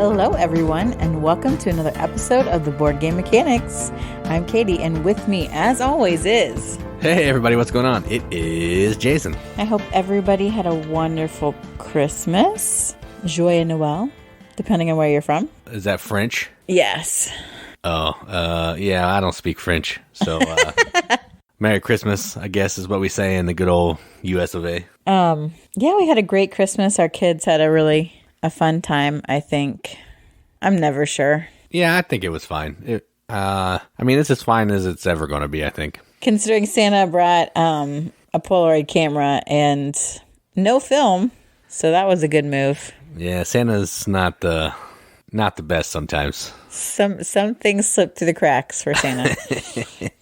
Hello, everyone, and welcome to another episode of the Board Game Mechanics. I'm Katie, and with me, as always, is... Hey, everybody, what's going on? It is Jason. I hope everybody had a wonderful Christmas. Joyeux Noël, depending on where you're from. Is that French? Yes. Oh, yeah, I don't speak French, so... Merry Christmas, I guess, is what we say in the good old US of A. Yeah, we had a great Christmas. Our kids had a fun time, I think. I'm never sure. Yeah, I think it was fine. It's as fine as it's ever going to be, I think. Considering Santa brought a Polaroid camera and no film, so that was a good move. Yeah, Santa's not the best sometimes. Some things slip through the cracks for Santa.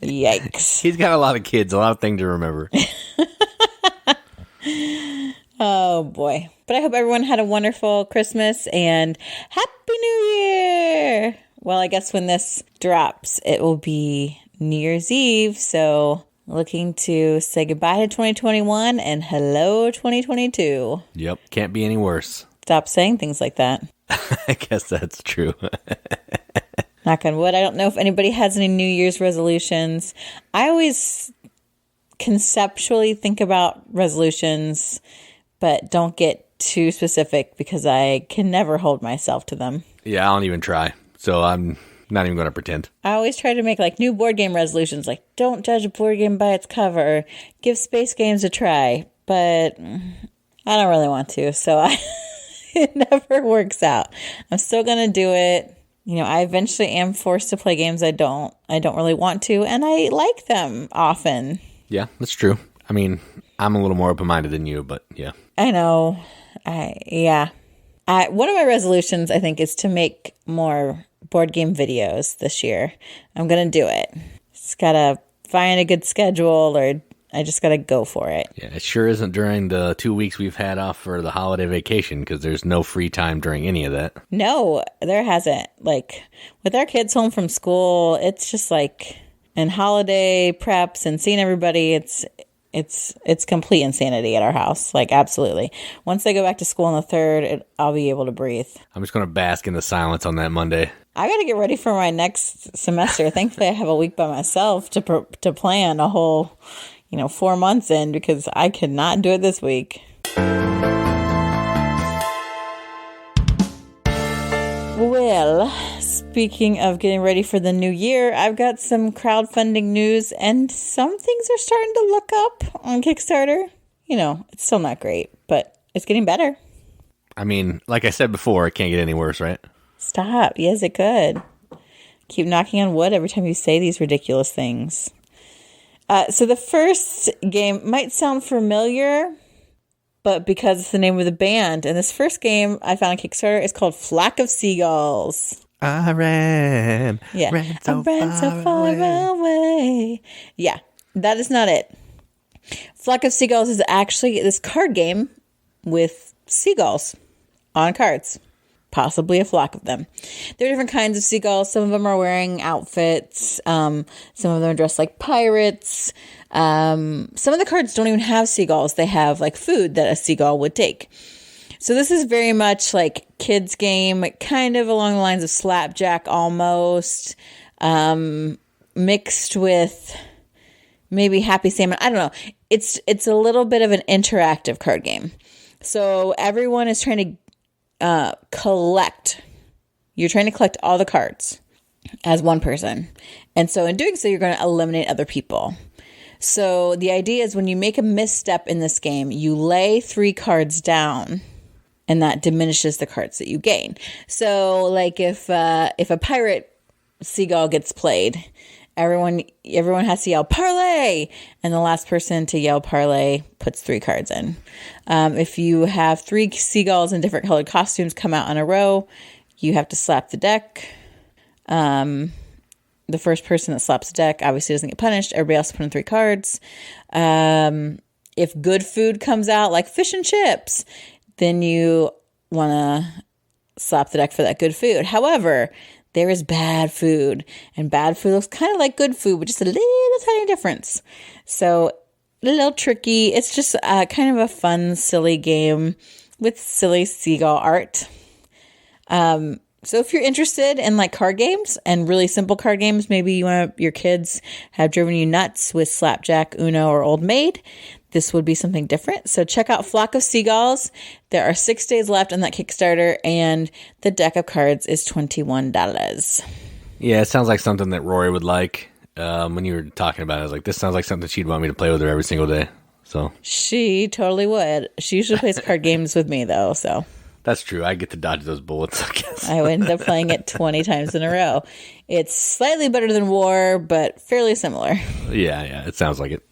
Yikes. He's got a lot of kids, a lot of things to remember. Oh, boy. But I hope everyone had a wonderful Christmas and Happy New Year! Well, I guess when this drops, it will be New Year's Eve, so looking to say goodbye to 2021 and hello 2022. Yep, can't be any worse. Stop saying things like that. I guess that's true. Knock on wood. I don't know if anybody has any New Year's resolutions. I always conceptually think about resolutions, but don't get too specific because I can never hold myself to them. Yeah, I don't even try, so I'm not even going to pretend. I always try to make new board game resolutions, like don't judge a board game by its cover, give space games a try, but I don't really want to, so it never works out. I'm still going to do it. I eventually am forced to play games I don't really want to, and I like them often. Yeah, that's true. I mean, I'm a little more open-minded than you, but yeah. I know. One of my resolutions, I think, is to make more board game videos this year. I'm going to do it. Just got to find a good schedule, or I just got to go for it. Yeah, it sure isn't during the 2 weeks we've had off for the holiday vacation, because there's no free time during any of that. No, there hasn't. With our kids home from school, it's just and holiday preps and seeing everybody, it's complete insanity at our house. Absolutely. Once they go back to school on the 3rd, I'll be able to breathe. I'm just going to bask in the silence on that Monday. I got to get ready for my next semester. Thankfully, I have a week by myself to plan a whole, 4 months in, because I could not do it this week. Well, speaking of getting ready for the new year, I've got some crowdfunding news, and some things are starting to look up on Kickstarter. It's still not great, but it's getting better. I mean, like I said before, it can't get any worse, right? Stop. Yes, it could. Keep knocking on wood every time you say these ridiculous things. So the first game might sound familiar, but because it's the name of the band. And this first game I found on Kickstarter is called Flack of Seagulls. I ran so far away. Yeah, that is not it. Flack of Seagulls is actually this card game with seagulls on cards. Possibly a flock of them. There are different kinds of seagulls. Some of them are wearing outfits. Some of them are dressed like pirates. Some of the cards don't even have seagulls. They have food that a seagull would take. So this is very much kids game, kind of along the lines of Slapjack almost, mixed with maybe Happy Salmon. I don't know. It's a little bit of an interactive card game. So everyone is trying to collect. You're trying to collect all the cards as one person. And so in doing so, you're going to eliminate other people. So the idea is when you make a misstep in this game, you lay 3 cards down, and that diminishes the cards that you gain. So if a pirate seagull gets played, everyone has to yell parlay, and the last person to yell parlay puts 3 cards in. If you have 3 seagulls in different colored costumes come out in a row, you have to slap the deck. The first person that slaps the deck obviously doesn't get punished. Everybody else put in 3 cards. If good food comes out, like fish and chips, then you want to slap the deck for that good food. However, there is bad food, and bad food looks kind of like good food, but just a little tiny difference. So a little tricky. It's just kind of a fun, silly game with silly seagull art. So if you're interested in like card games and really simple card games, maybe you want your kids have driven you nuts with Slapjack, Uno, or Old Maid, this would be something different. So check out Flack of Seagulls. There are 6 days left on that Kickstarter, and the deck of cards is $21. Yeah, it sounds like something that Rory would like. When you were talking about it, I was like, this sounds like something she'd want me to play with her every single day. So she totally would. She usually plays card games with me, though, so... That's true. I get to dodge those bullets, I guess. I would end up playing it 20 times in a row. It's slightly better than War, but fairly similar. Yeah, it sounds like it.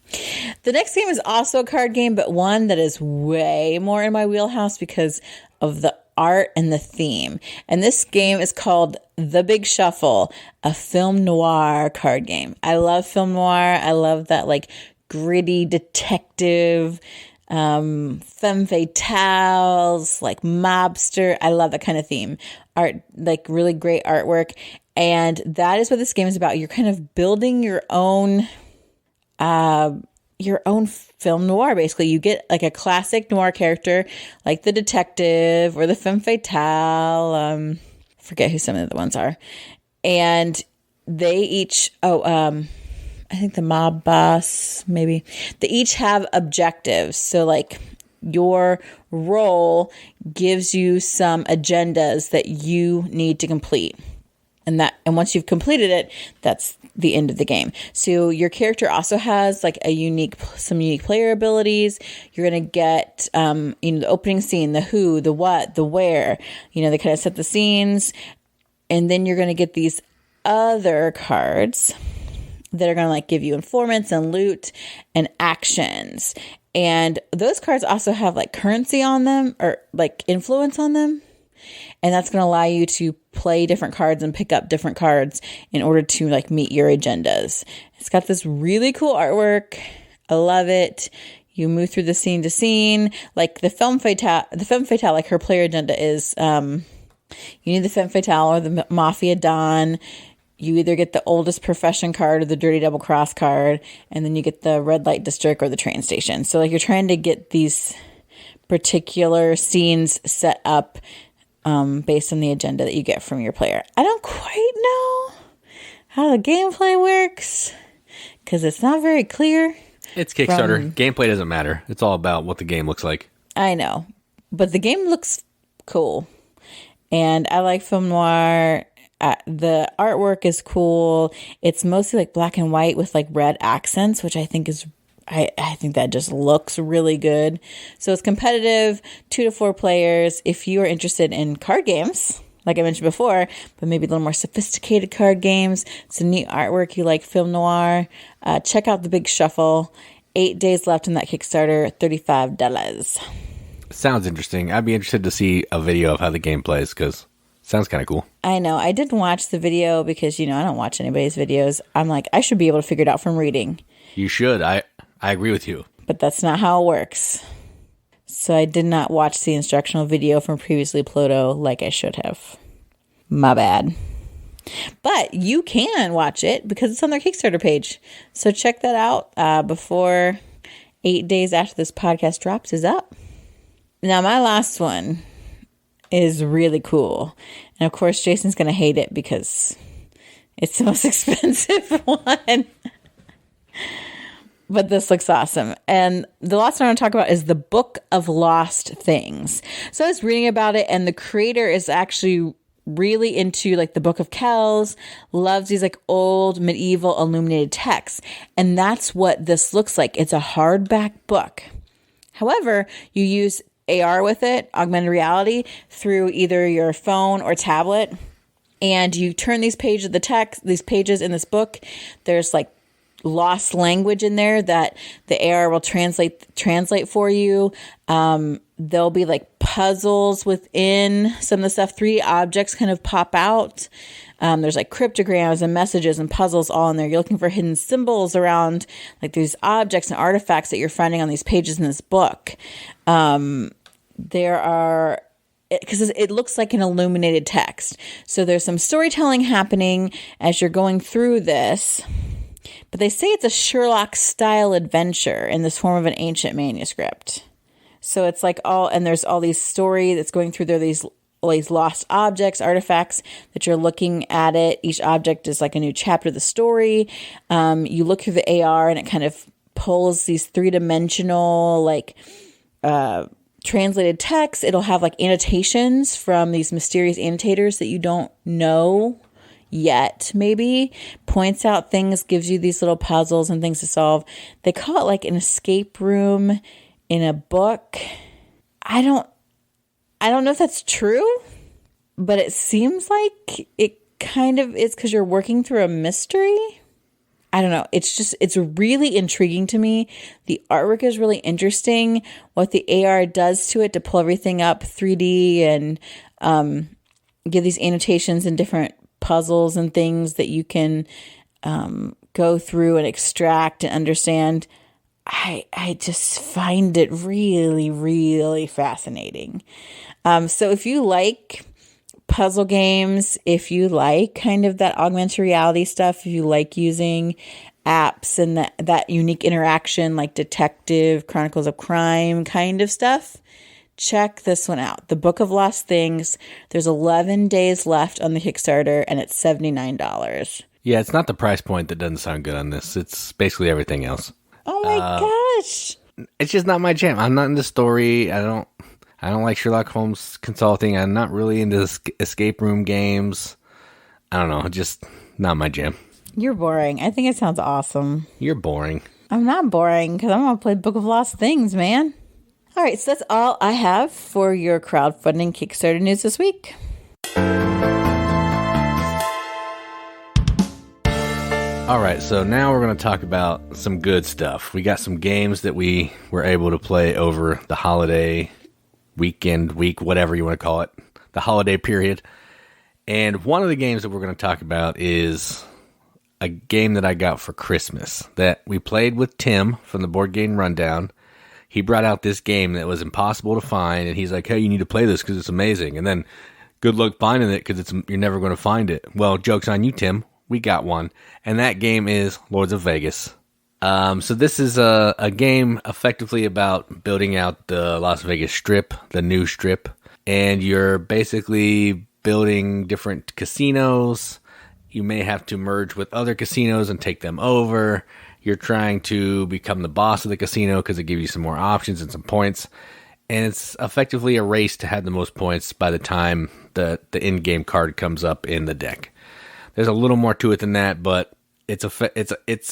The next game is also a card game, but one that is way more in my wheelhouse because of the art and the theme. And this game is called The Big Shuffle, a film noir card game. I love film noir. I love that like gritty detective femme fatales, like mobster. I love that kind of theme. Art, like really great artwork. And that is what this game is about. You're kind of building your own film noir, basically. You get like a classic noir character, like the detective or the femme fatale. Forget who some of the ones are. And they each, I think the mob boss, maybe. They each have objectives. So like your role gives you some agendas that you need to complete. And once you've completed it, that's the end of the game. So your character also has like some unique player abilities. You're going to get, the opening scene, the who, the what, the where, they kind of set the scenes. And then you're going to get these other cards that are going to like give you informants and loot and actions. And those cards also have like currency on them or like influence on them. And that's going to allow you to play different cards and pick up different cards in order to like meet your agendas. It's got this really cool artwork. I love it. You move through the scene to scene. Like the femme fatale, like her player agenda is, you need the femme fatale or the mafia don. You either get the oldest profession card or the dirty double cross card, and then you get the red light district or the train station. So like you're trying to get these particular scenes set up based on the agenda that you get from your player. I don't quite know how the gameplay works because it's not very clear. It's Kickstarter. Gameplay doesn't matter. It's all about what the game looks like. I know, but the game looks cool, and I like film noir. The artwork is cool. It's mostly like black and white with like red accents, which I think is, I think that just looks really good. So it's competitive, 2 to 4 players. If you are interested in card games, like I mentioned before, but maybe a little more sophisticated card games, some neat artwork, you like film noir, check out The Big Shuffle. 8 days left in that Kickstarter, $35. Sounds interesting. I'd be interested to see a video of how the game plays because sounds kind of cool. I know. I didn't watch the video because, I don't watch anybody's videos. I'm like, I should be able to figure it out from reading. You should. I agree with you. But that's not how it works. So I did not watch the instructional video from previously Polo like I should have. My bad. But you can watch it because it's on their Kickstarter page. So check that out before 8 days after this podcast drops is up. Now, my last one is really cool. And of course, Jason's going to hate it because it's the most expensive one. But this looks awesome. And the last one I want to talk about is the Book of Lost Things. So I was reading about it, and the creator is actually really into like the Book of Kells, loves these like old medieval illuminated texts. And that's what this looks like. It's a hardback book. However, you use AR with it, augmented reality, through either your phone or tablet. And you turn these pages of the text, these pages in this book, there's like lost language in there that the AR will translate for you. There'll be like puzzles within some of the stuff. 3D objects kind of pop out. There's like cryptograms and messages and puzzles all in there. You're looking for hidden symbols around like these objects and artifacts that you're finding on these pages in this book. There are, because it looks like an illuminated text. So there's some storytelling happening as you're going through this. But they say it's a Sherlock-style adventure in this form of an ancient manuscript. So it's like and there's all these story that's going through there, these all these lost objects, artifacts that you're looking at it. Each object is like a new chapter of the story. You look through the AR and it kind of pulls these 3-dimensional, like, translated text. It'll have like annotations from these mysterious annotators that you don't know yet, maybe points out things, gives you these little puzzles and things to solve. They call it like an escape room in a book. I don't know if that's true, but it seems like it kind of is because you're working through a mystery. I don't know. It's really intriguing to me. The artwork is really interesting. What the AR does to it to pull everything up 3D and give these annotations and different puzzles and things that you can go through and extract and understand. I just find it really, really fascinating. So if you like puzzle games, if you like kind of that augmented reality stuff, if you like using apps and that unique interaction like Detective, Chronicles of Crime kind of stuff, check this one out. The Book of Lost Things. There's 11 days left on the Kickstarter and it's $79. Yeah, it's not the price point that doesn't sound good on this. It's basically everything else. Oh my gosh. It's just not my jam. I'm not into story. I don't like Sherlock Holmes consulting. I'm not really into escape room games. I don't know. Just not my jam. You're boring. I think it sounds awesome. You're boring. I'm not boring because I'm going to play Book of Lost Things, man. All right, so that's all I have for your crowdfunding Kickstarter news this week. All right, so now we're going to talk about some good stuff. We got some games that we were able to play over the holiday week, whatever you want to call it, the holiday period. And one of the games that we're going to talk about is a game that I got for Christmas that we played with Tim from the Board Game Rundown. He brought out this game that was impossible to find, and he's like, hey, you need to play this because it's amazing. And then good luck finding it because you're never going to find it. Well, joke's on you, Tim. We got one. And that game is Lords of Vegas. So this is a game effectively about building out the Las Vegas Strip, the new strip. And you're basically building different casinos. You may have to merge with other casinos and take them over. You're trying to become the boss of the casino because it gives you some more options and some points. And it's effectively a race to have the most points by the time the in-game card comes up in the deck. There's a little more to it than that, but it's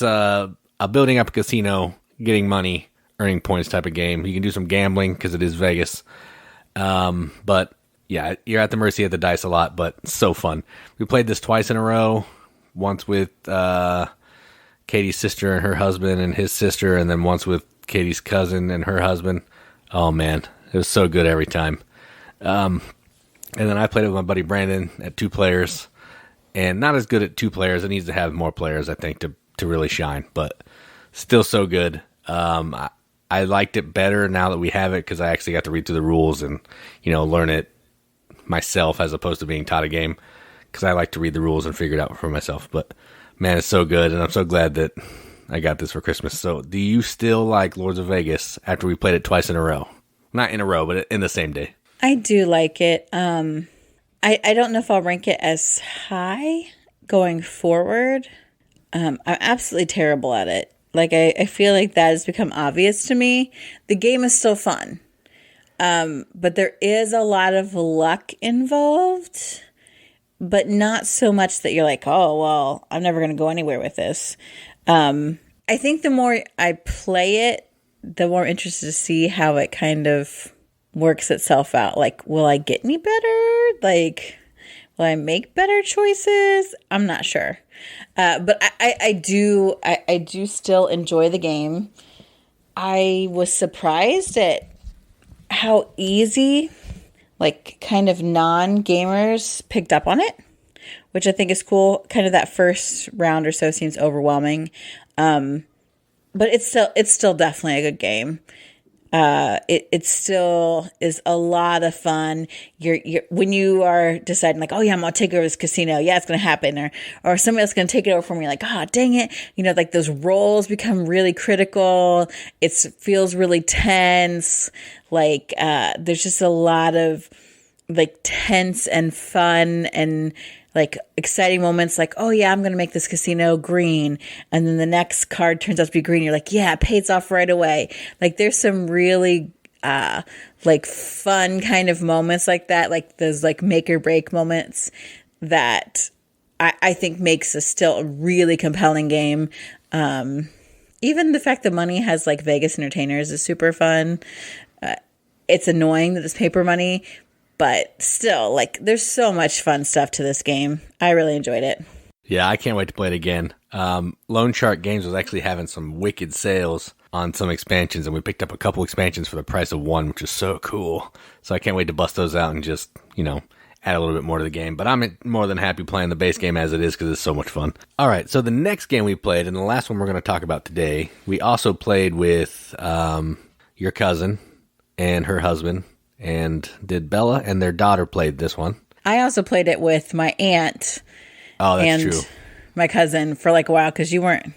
a building up a casino, getting money, earning points type of game. You can do some gambling because it is Vegas. But yeah, you're at the mercy of the dice a lot, but it's so fun. We played this twice in a row, once with Katie's sister and her husband and his sister, and then once with Katie's cousin and her husband. Oh man, it was so good every time. And then I played it with my buddy Brandon at 2 players, and not as good at 2 players. It needs to have more players, I think, to really shine, but still so good. I liked it better now that we have it because I actually got to read through the rules and, learn it myself as opposed to being taught a game, because I like to read the rules and figure it out for myself. But man, it's so good, and I'm so glad that I got this for Christmas. So do you still like Lords of Vegas after we played it twice in a row? Not in a row, but in the same day. I do like it. I don't know if I'll rank it as high going forward. I'm absolutely terrible at it. Like, I feel like that has become obvious to me. The game is still fun. But there is a lot of luck involved, but not so much that you're like, oh, well, I'm never going to go anywhere with this. I think the more I play it, the more I'm interested to see how it kind of works itself out. Like, will I get any better? Like, will I make better choices? I'm not sure. But I do still enjoy the game. I was surprised at how easy, like, kind of non-gamers picked up on it, which I think is cool. Kind of that first round or so seems overwhelming. But it's still definitely a good game. It still is a lot of fun. You're when you are deciding like, oh yeah, I'm gonna take over this casino. Yeah, it's gonna happen. Or somebody else gonna take it over for me. Like, oh dang it. Like those roles become really critical. It feels really tense. Like, there's just a lot of like tense and fun and like exciting moments like, oh yeah, I'm going to make this casino green. And then the next card turns out to be green. You're like, yeah, it pays off right away. Like there's some really like fun kind of moments like that. Like those like make or break moments that I think makes a still a really compelling game. Even the fact that money has like Vegas entertainers is super fun. It's annoying that it's paper money, but still, like, there's so much fun stuff to this game. I really enjoyed it. Yeah, I can't wait to play it again. Lone Shark Games was actually having some wicked sales on some expansions, and we picked up a couple expansions for the price of one, which is so cool. So I can't wait to bust those out and just, add a little bit more to the game. But I'm more than happy playing the base game as it is because it's so much fun. All right, so the next game we played, and the last one we're going to talk about today, we also played with your cousin and her husband, and did Bella and their daughter played this one? I also played it with my aunt. Oh, that's and true. My cousin for like a while because you weren't.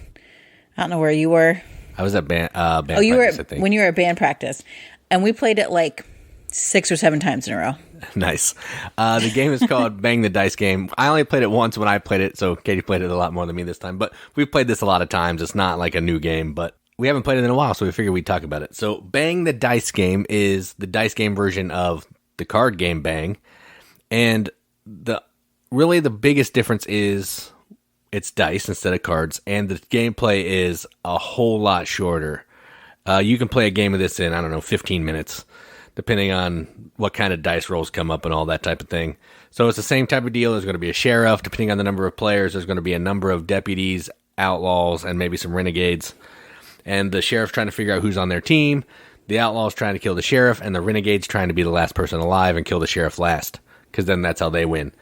I don't know where you were. I was at band. Oh, you practice, were I think. when you were at band practice, and we played it like 6 or 7 times in a row. Nice. The game is called Bang the Dice Game. I only played it once when I played it, so Katie played it a lot more than me this time. But we've played this a lot of times. It's not like a new game, but we haven't played it in a while, so we figured we'd talk about it. So Bang the Dice Game is the dice game version of the card game Bang. And the biggest difference is it's dice instead of cards, and the gameplay is a whole lot shorter. You can play a game of this in, 15 minutes, depending on what kind of dice rolls come up and all that type of thing. So it's the same type of deal. There's going to be a sheriff. Depending on the number of players, there's going to be a number of deputies, outlaws, and maybe some renegades. And the sheriff's trying to figure out who's on their team. The outlaw's trying to kill the sheriff, and the renegade's trying to be the last person alive and kill the sheriff last, because then that's how they win.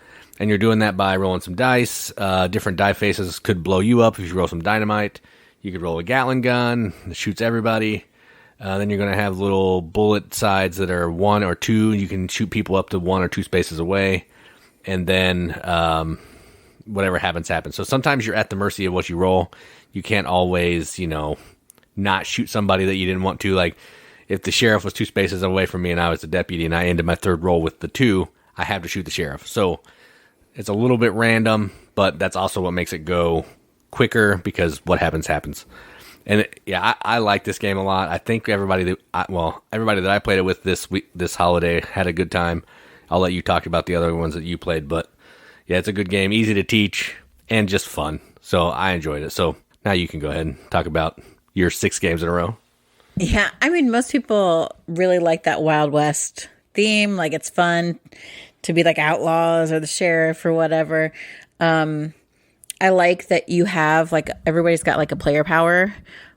And you're doing that by rolling some dice. Different die faces could blow you up if you roll some dynamite. You could roll a Gatling gun that shoots everybody. Then you're going to have little bullet sides that are 1 or 2. You can shoot people up to 1 or 2 spaces away. And then whatever happens. So sometimes you're at the mercy of what you roll. You can't always, not shoot somebody that you didn't want to. Like, if the sheriff was 2 spaces away from me and I was the deputy and I ended my third roll with the 2, I have to shoot the sheriff. So it's a little bit random, but that's also what makes it go quicker because what happens. And I like this game a lot. I think everybody that I played it with this holiday had a good time. I'll let you talk about the other ones that you played, but yeah, it's a good game, easy to teach and just fun. So I enjoyed it. So now you can go ahead and talk about your 6 games in a row. Yeah, most people really like that Wild West theme. Like, it's fun to be like outlaws or the sheriff or whatever. I like that you have like everybody's got like a player power,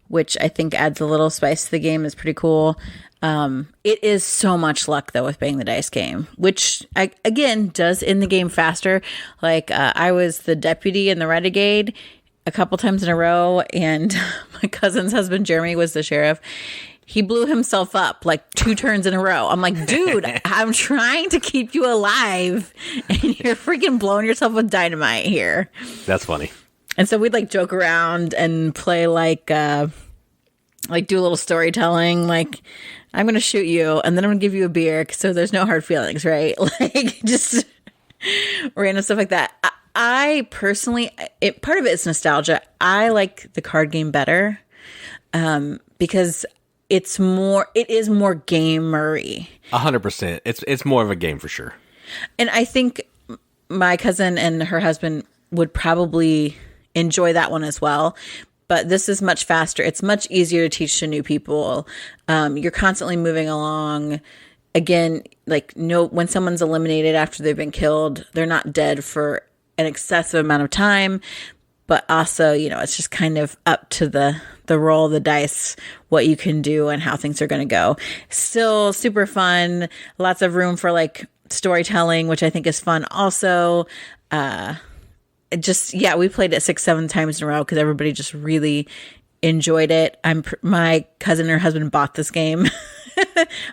which I think adds a little spice to the game. Is pretty cool. It is so much luck though with Bang the Dice Game, which again does end the game faster. Like I was the deputy in the renegade a couple times in a row, and my cousin's husband Jeremy was the sheriff. He blew himself up like 2 turns in a row. I'm like, dude, I'm trying to keep you alive, and you're freaking blowing yourself with dynamite here. That's funny. And so we'd like joke around and play like do a little storytelling. Like, I'm going to shoot you, and then I'm going to give you a beer, so there's no hard feelings, right? Like, just random stuff like that. I personally, part of it is nostalgia. I like the card game better because it is more gamery. 100%. It's more of a game for sure. And I think my cousin and her husband would probably enjoy that one as well. But this is much faster. It's much easier to teach to new people. You're constantly moving along. Again, like when someone's eliminated after they've been killed, they're not dead for an excessive amount of time. But also, it's just kind of up to the roll of the dice, what you can do and how things are going to go. Still super fun. Lots of room for like storytelling, which I think is fun. Also, we played it 6-7 times in a row because everybody just really enjoyed it. My cousin and her husband bought this game.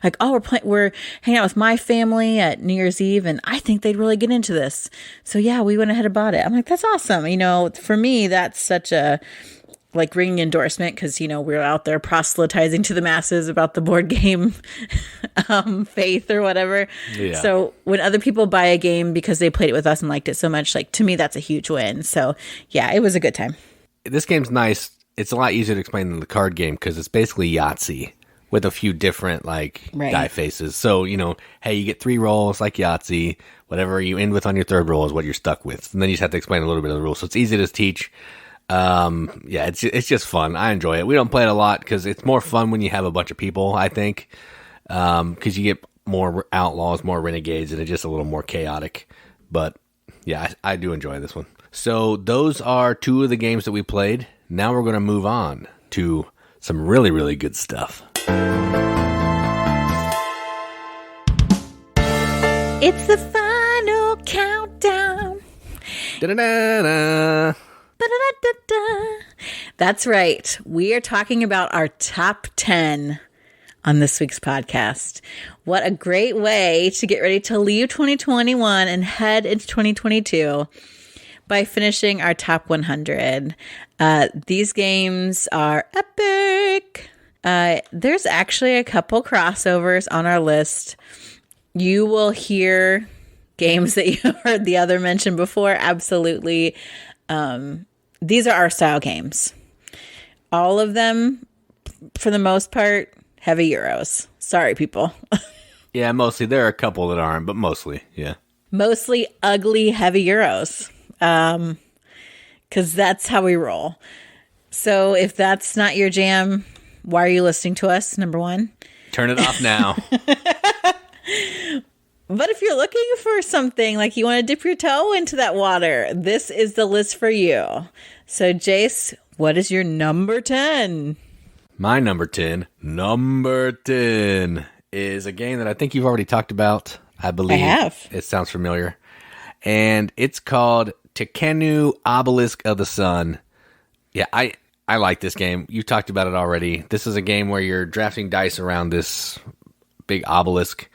Like, oh, we're hanging out with my family at New Year's Eve, and I think they'd really get into this. So yeah, we went ahead and bought it. I'm like, that's awesome. For me, that's such a like ringing endorsement because, we're out there proselytizing to the masses about the board game faith or whatever. Yeah. So when other people buy a game because they played it with us and liked it so much, like to me, that's a huge win. So yeah, it was a good time. This game's nice. It's a lot easier to explain than the card game because it's basically Yahtzee with a few different die faces. So, hey, you get 3 rolls like Yahtzee. Whatever you end with on your 3rd roll is what you're stuck with. And then you just have to explain a little bit of the rules. So it's easy to teach. It's just fun. I enjoy it. We don't play it a lot because it's more fun when you have a bunch of people, I think. Because you get more outlaws, more renegades, and it's just a little more chaotic. But yeah, I do enjoy this one. So those are 2 of the games that we played. Now we're going to move on to some really, really good stuff. It's the final countdown. Da-da-da-da. Ba-da-da-da-da. That's right. We are talking about our top 10 on this week's podcast. What a great way to get ready to leave 2021 and head into 2022 by finishing our top 100. These games are epic. There's actually a couple crossovers on our list. You will hear games that you heard the other mentioned before. Absolutely. These are our style games. All of them, for the most part, heavy Euros. Sorry, people. Yeah, mostly. There are a couple that aren't, but mostly, yeah. Mostly ugly, heavy Euros. Because that's how we roll. So if that's not your jam, why are you listening to us, number one? Turn it off now. But if you're looking for something, like you want to dip your toe into that water, this is the list for you. So, Jace, what is your number 10? My number 10 is a game that I think you've already talked about. I believe. I have. It sounds familiar. And it's called Tekhenu, Obelisk of the Sun. Yeah, I like this game. You talked about it already. This is a game where you're drafting dice around this big obelisk.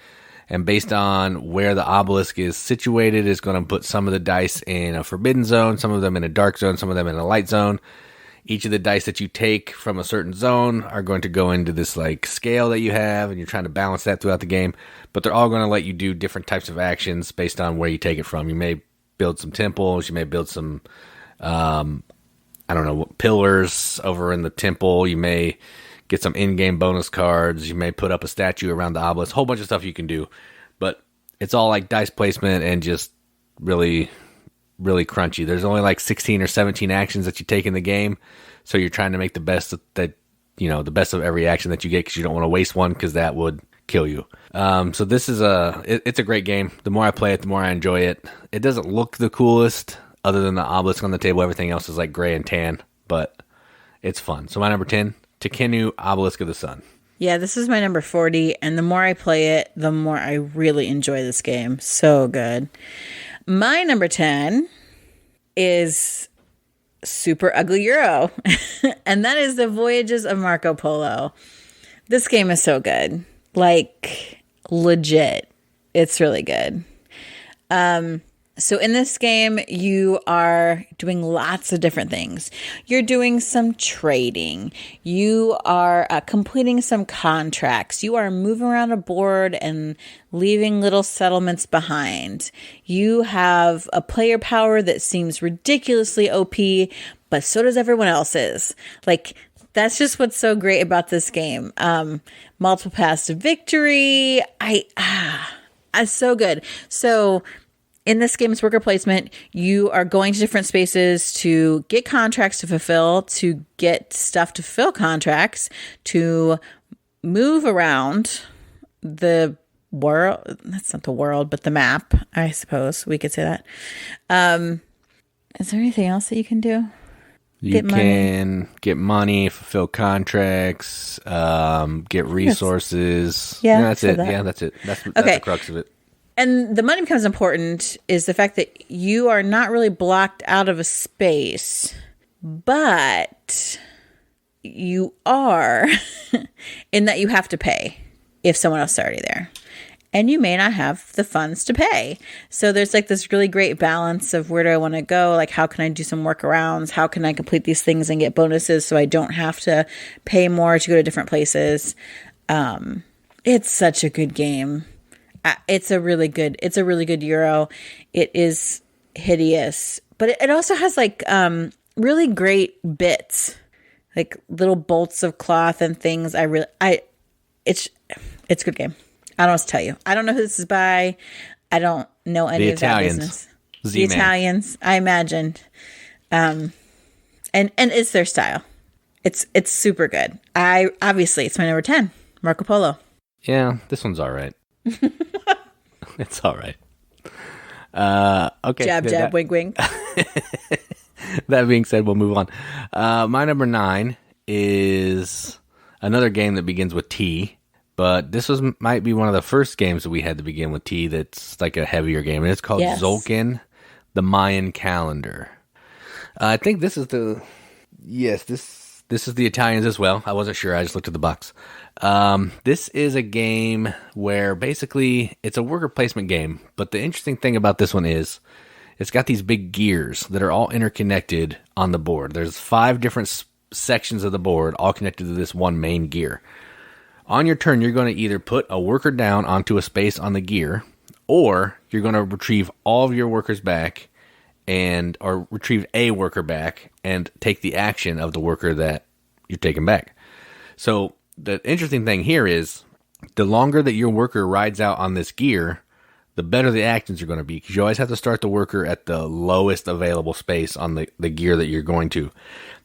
And based on where the obelisk is situated, is going to put some of the dice in a forbidden zone, some of them in a dark zone, some of them in a light zone. Each of the dice that you take from a certain zone are going to go into this scale that you have, and you're trying to balance that throughout the game. But they're all going to let you do different types of actions based on where you take it from. You may build some temples, you may build some, pillars over in the temple. You may get some in-game bonus cards. You may put up a statue around the obelisk. A whole bunch of stuff you can do. But it's all dice placement and just really, really crunchy. There's only 16 or 17 actions that you take in the game. So you're trying to make the best the best of every action that you get because you don't want to waste one because that would kill you. So this is it's a great game. The more I play it, the more I enjoy it. It doesn't look the coolest other than the obelisk on the table. Everything else is gray and tan, but it's fun. So my number 10, Tekhenu, Obelisk of the Sun. Yeah, this is my number 40, and the more I play it, the more I really enjoy this game. So good. My number 10 is Super Ugly Euro, and that is the Voyages of Marco Polo. This game is so good. Legit. It's really good. So in this game, you are doing lots of different things. You're doing some trading. You are completing some contracts. You are moving around a board and leaving little settlements behind. You have a player power that seems ridiculously OP, but so does everyone else's. That's just what's so great about this game. Multiple paths to victory. It's so good. So in this game's worker placement, you are going to different spaces to get contracts to fulfill, to get stuff to fill contracts, to move around the world. That's not the world, but the map, I suppose we could say that. Is there anything else that you can do? You can get money, fulfill contracts, get resources. Yeah, that's it. that. Yeah, that's it. That's the crux of it. And the money becomes important is the fact that you are not really blocked out of a space, but you are in that you have to pay if someone else is already there. and you may not have the funds to pay. So there's like this really great balance of where do I want to go? Like, how can I do some workarounds? How can I complete these things and get bonuses so I don't have to pay more to go to different places? It's such a good game. It's a really good Euro. It is hideous, but it also has like really great bits, like little bolts of cloth and things. It's a good game. I don't know what to tell you. I don't know who this is by. I don't know any of that business. The Italians, I imagined. And it's their style. It's super good. Obviously it's my number 10, Marco Polo. Yeah, this one's all right. It's all right. Okay. Jab, wink, wink. That being said, we'll move on. My number 9 is another game that begins with T, but this might be one of the first games that we had to begin with T that's like a heavier game, and it's called Tzolk'in, the Mayan Calendar. I think this is this is the Italians as well. I wasn't sure. I just looked at the box. This is a game where basically it's a worker placement game, but the interesting thing about this one is it's got these big gears that are all interconnected on the board. There's 5 different sections of the board all connected to this one main gear. On your turn, you're going to either put a worker down onto a space on the gear, or you're going to retrieve all of your workers back or retrieve a worker back and take the action of the worker that you're taking back. So the interesting thing here is the longer that your worker rides out on this gear, the better the actions are going to be, because you always have to start the worker at the lowest available space on the gear that you're going to.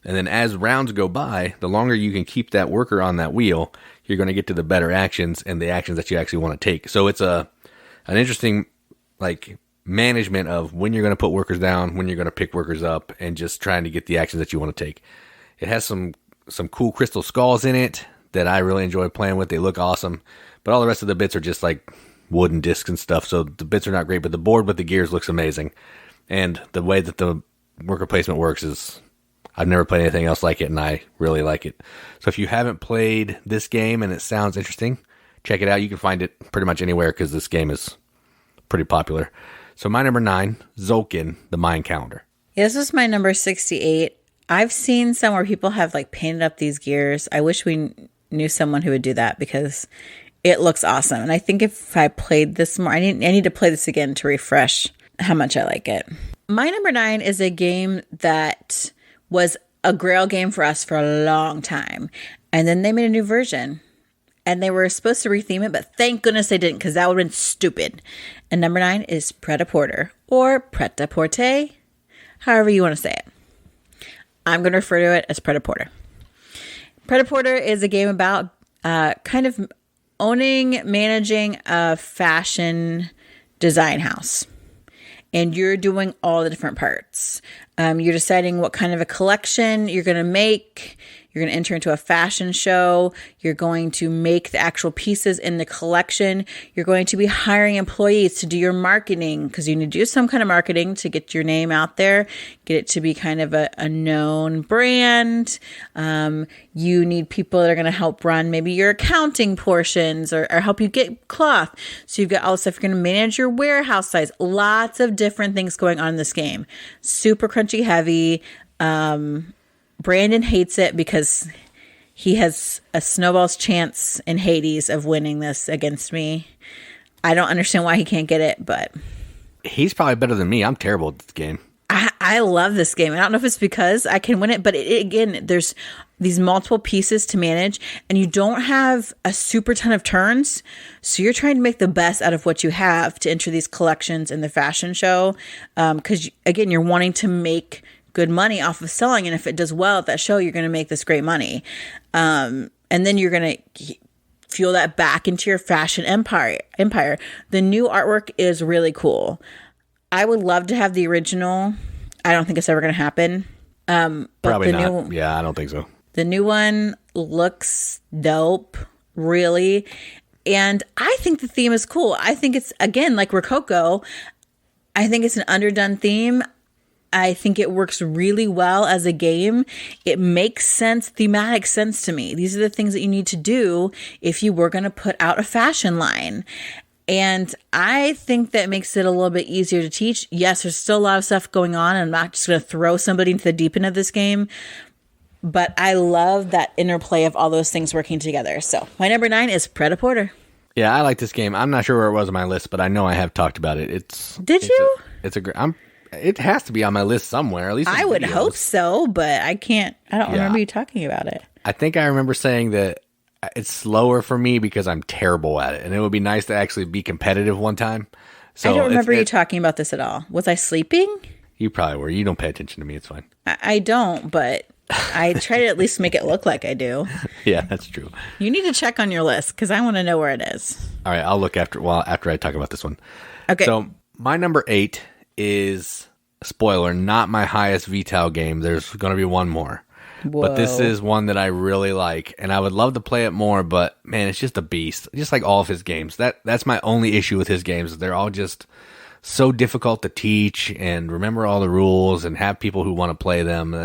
And then as rounds go by, the longer you can keep that worker on that wheel, you're going to get to the better actions and the actions that you actually want to take. So it's an interesting like management of when you're going to put workers down, when you're going to pick workers up, and just trying to get the actions that you want to take. It has some cool crystal skulls in it that I really enjoy playing with. They look awesome, but all the rest of the bits are just like wooden discs and stuff, so the bits are not great, but the board with the gears looks amazing. And the way that the worker placement works is, I've never played anything else like it, and I really like it. So if you haven't played this game and it sounds interesting, check it out. You can find it pretty much anywhere because this game is pretty popular. So my number 9, Tzolk'in, the Mayan Calendar. Yeah, this was my number 68. I've seen some where people have like painted up these gears. I wish we knew someone who would do that because it looks awesome. And I think if I played this more, I need to play this again to refresh how much I like it. My number 9 is a game that was a Grail game for us for a long time. And then they made a new version. And they were supposed to retheme it, but thank goodness they didn't, because that would have been stupid. And number 9 is Pret-a-Porter, or Pret-a-Porter, however you want to say it. I'm going to refer to it as Pret-a-Porter. Pret-a-Porter is a game about kind of managing a fashion design house. And you're doing all the different parts. You're deciding what kind of a collection you're going to make. You're going to enter into a fashion show. You're going to make the actual pieces in the collection. You're going to be hiring employees to do your marketing, because you need to do some kind of marketing to get your name out there, get it to be kind of a known brand. You need people that are going to help run maybe your accounting portions or help you get cloth. So you've got all the stuff. You're going to manage your warehouse size. Lots of different things going on in this game. Super crunchy heavy. Brandon hates it because he has a snowball's chance in Hades of winning this against me. I don't understand why he can't get it, but he's probably better than me. I'm terrible at this game. I love this game. I don't know if it's because I can win it, but again, there's these multiple pieces to manage, and you don't have a super ton of turns. So you're trying to make the best out of what you have to enter these collections in the fashion show. Because again, you're wanting to make good money off of selling, and if it does well at that show, you're going to make this great money, and then you're going to fuel that back into your fashion empire. The new artwork is really cool. I would love to have the original. I don't think it's ever going to happen. But probably not. Yeah, I don't think so. The new one looks dope, really, and I think the theme is cool. I think it's, again, like Rococo. I think it's an underdone theme. I think it works really well as a game. It makes sense, thematic sense to me. These are the things that you need to do if you were going to put out a fashion line. And I think that makes it a little bit easier to teach. Yes, there's still a lot of stuff going on, and I'm not just going to throw somebody into the deep end of this game. But I love that interplay of all those things working together. So my number 9 is Pret-a-Porter. Yeah, I like this game. I'm not sure where it was on my list, but I know I have talked about it. It has to be on my list somewhere. At least I would hope so, but I don't remember you talking about it. I think I remember saying that it's slower for me because I'm terrible at it, and it would be nice to actually be competitive one time. So I don't remember you talking about this at all. Was I sleeping? You probably were. You don't pay attention to me. It's fine. I don't, but I try to at least make it look like I do. Yeah, that's true. You need to check on your list because I want to know where it is. All right, I'll look after I talk about this one. Okay. So my number 8 is, spoiler, not my highest Vital game. There's going to be one more. Whoa. But this is one that I really like, and I would love to play it more, but man, it's just a beast. Just like all of his games. That's my only issue with his games. They're all just so difficult to teach and remember all the rules and have people who want to play them.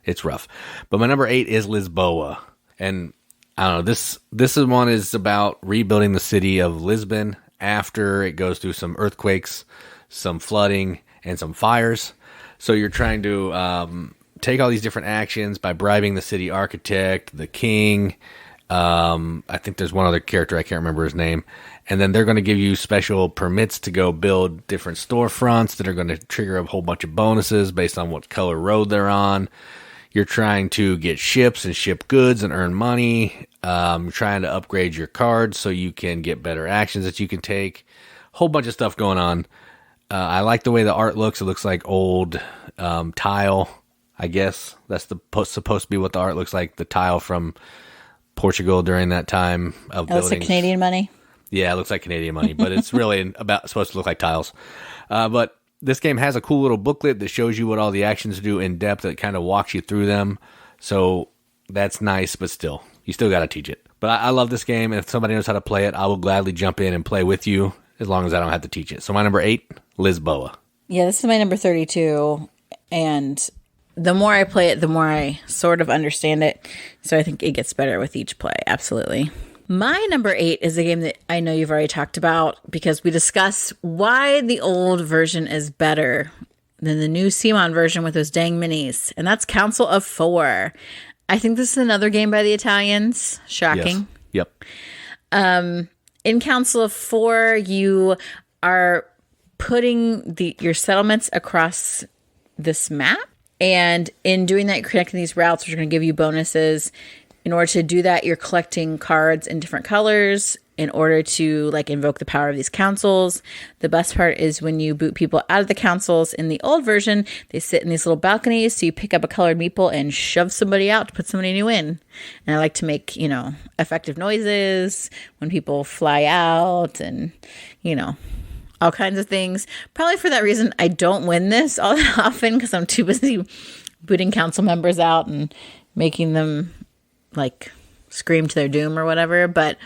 It's rough. But my number 8 is Lisboa. And I don't know, this one is about rebuilding the city of Lisbon after it goes through some earthquakes, some flooding, and some fires. So you're trying to take all these different actions by bribing the city architect, the king. I think there's one other character, I can't remember his name. And then they're going to give you special permits to go build different storefronts that are going to trigger a whole bunch of bonuses based on what color road they're on. You're trying to get ships and ship goods and earn money. You're trying to upgrade your cards so you can get better actions that you can take. Whole bunch of stuff going on. I like the way the art looks. It looks like old tile, I guess. That's supposed to be what the art looks like. The tile from Portugal during that time of buildings. It looks like Canadian money? Yeah, it looks like Canadian money, but it's really supposed to look like tiles. But this game has a cool little booklet that shows you what all the actions do in depth. That kind of walks you through them. So that's nice, but still, you still got to teach it. But I love this game, and if somebody knows how to play it, I will gladly jump in and play with you as long as I don't have to teach it. So my number 8, Lisboa. Yeah, this is my number 32, and the more I play it, the more I sort of understand it. So I think it gets better with each play. Absolutely. My number 8 is a game that I know you've already talked about because we discuss why the old version is better than the new CMON version with those dang minis. And that's Council of Four. I think this is another game by the Italians. Shocking. Yes. Yep. In Council of Four, you are putting your settlements across this map. And in doing that, you're connecting these routes, which are going to give you bonuses. In order to do that, you're collecting cards in different colors in order to invoke the power of these councils. The best part is when you boot people out of the councils in the old version, they sit in these little balconies. So you pick up a colored meeple and shove somebody out to put somebody new in. And I like to make, effective noises when people fly out and, all kinds of things. Probably for that reason, I don't win this all that often because I'm too busy booting council members out and making them scream to their doom or whatever, but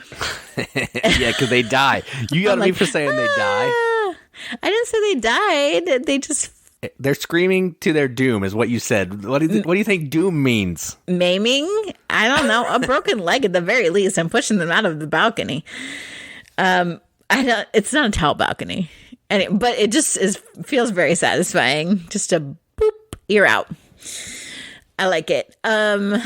yeah, because they die. You gotta be for saying they die. I didn't say they died. They're screaming to their doom, is what you said. What do you think doom means? Maiming? I don't know. A broken leg at the very least. I'm pushing them out of the balcony. It's not a tall balcony, but it just feels very satisfying. Just a boop, you're out. I like it. I've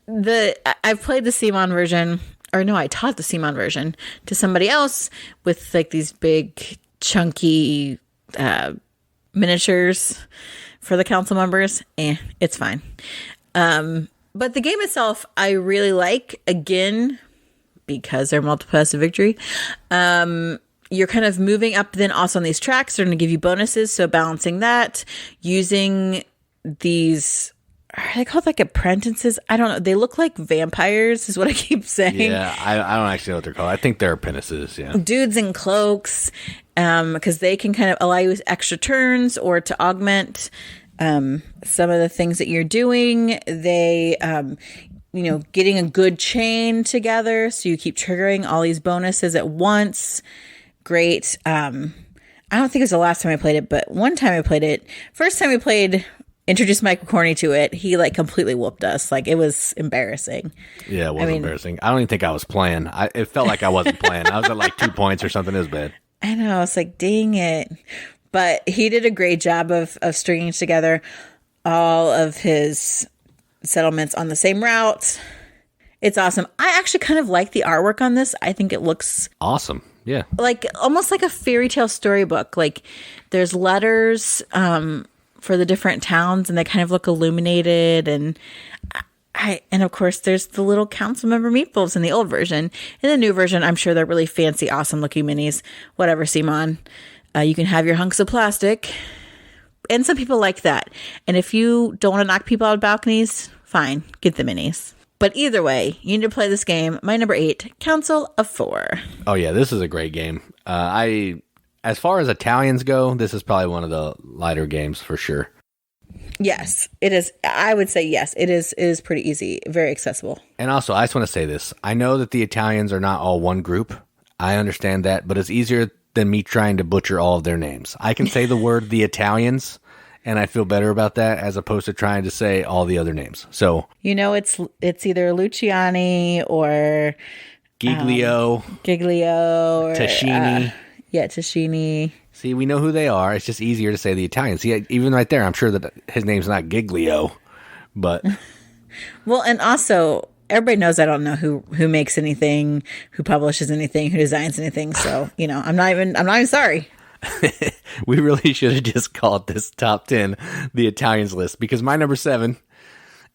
played the CMON version, or no, I taught the CMON version to somebody else with these big chunky miniatures for the council members. It's fine. But the game itself, I really like, again, because they're multi-passive victory. You're kind of moving up then also on these tracks. They're going to give you bonuses. So balancing that, using these, are they called apprentices? I don't know. They look like vampires is what I keep saying. Yeah, I don't actually know what they're called. I think they're apprentices, yeah. Dudes in cloaks, because they can kind of allow you with extra turns or to augment some of the things that you're doing. They, getting a good chain together so you keep triggering all these bonuses at once. Great. I don't think it was the last time I played it, but one time I played it. First time we played introduced Michael Corney to it, he like completely whooped us. Like it was embarrassing. Yeah, it was embarrassing. I don't even think I was playing. It felt like I wasn't playing. I was at like 2 points or something. It was bad. I know. It's like, dang it. But he did a great job of stringing together all of his settlements on the same route. It's awesome. I actually kind of like the artwork on this. I think it looks awesome. Yeah. Like almost like a fairy tale storybook. Like there's letters for the different towns and they kind of look illuminated. And and of course there's the little council member meatballs in the old version. In the new version, I'm sure they're really fancy, awesome looking minis. Whatever, Simon. You can have your hunks of plastic. And some people like that. And if you don't want to knock people out of balconies, fine, get the minis. But either way, you need to play this game. My number 8, Council of Four. Oh yeah, this is a great game. As far as Italians go, this is probably one of the lighter games for sure. Yes, it is. I would say yes. It is pretty easy, very accessible. And also, I just want to say this. I know that the Italians are not all one group. I understand that, but it's easier than me trying to butcher all of their names. I can say the word the Italians, and I feel better about that as opposed to trying to say all the other names. So it's either Luciani or Giglio or Tascini. Tascini. See, we know who they are. It's just easier to say the Italians. See, even right there, I'm sure that his name's not Giglio, but well, and also everybody knows I don't know who makes anything, who publishes anything, who designs anything. So, I'm not even sorry. We really should have just called this top 10 the Italians list, because my number 7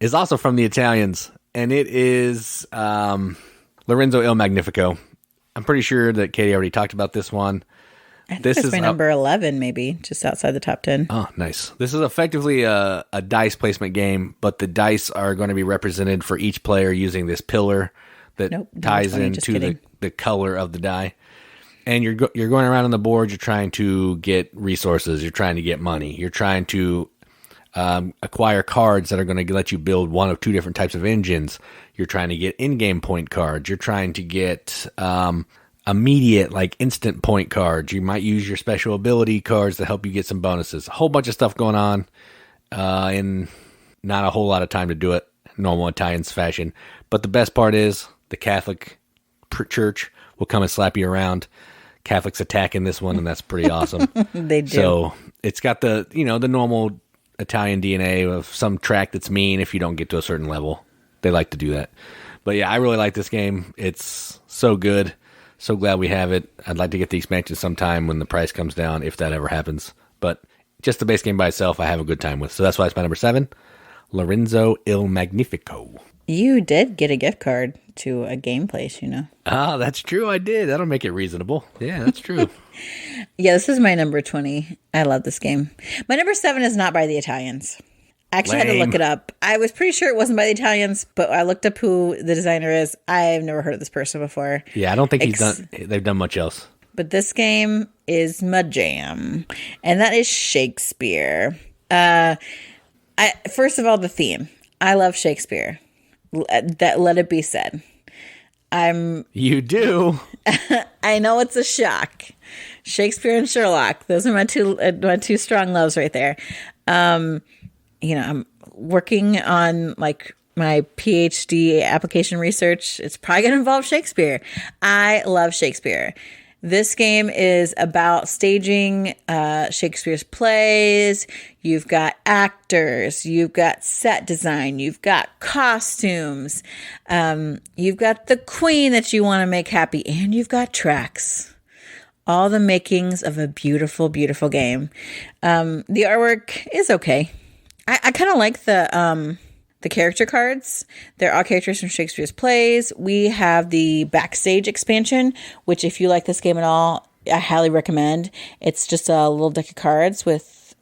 is also from the Italians, and it is Lorenzo Il Magnifico. I'm pretty sure that Katie already talked about this one. I think this is my number 11, maybe, just outside the top 10. Oh, nice. This is effectively a dice placement game, but the dice are going to be represented for each player using this pillar that ties into the color of the die. And you're going around on the board, you're trying to get resources, you're trying to get money, you're trying to acquire cards that are going to let you build one of two different types of engines, you're trying to get in-game point cards, you're trying to get immediate, like instant point cards. You might use your special ability cards to help you get some bonuses. A whole bunch of stuff going on in not a whole lot of time to do it, normal Italian fashion. But the best part is the Catholic Church will come and slap you around. Catholics attack in this one, and that's pretty awesome. They do. So it's got the normal Italian DNA of some track that's mean if you don't get to a certain level. They like to do that. But yeah, I really like this game. It's so good. So glad we have it. I'd like to get the expansion sometime when the price comes down, if that ever happens. But just the base game by itself, I have a good time with. So that's why it's my number 7, Lorenzo Il Magnifico. You did get a gift card to a game place, Ah, that's true. I did. That'll make it reasonable. Yeah, that's true. Yeah, this is my number 20. I love this game. My number 7 is not by the Italians. I actually had to look it up. I was pretty sure it wasn't by the Italians, but I looked up who the designer is. I've never heard of this person before. Yeah, I don't think they've done much else. But this game is my jam, and that is Shakespeare. First of all, the theme. I love Shakespeare. Let it be said. You do? I know it's a shock. Shakespeare and Sherlock. Those are my two strong loves right there. I'm working on like my PhD application research. It's probably going to involve Shakespeare. I love Shakespeare. This game is about staging Shakespeare's plays. You've got actors. You've got set design. You've got costumes. You've got the queen that you want to make happy. And you've got tracks. All the makings of a beautiful, beautiful game. The artwork is okay. I kind of like the character cards. They're all characters from Shakespeare's plays. We have the Backstage expansion, which if you like this game at all, I highly recommend. It's just a little deck of cards with,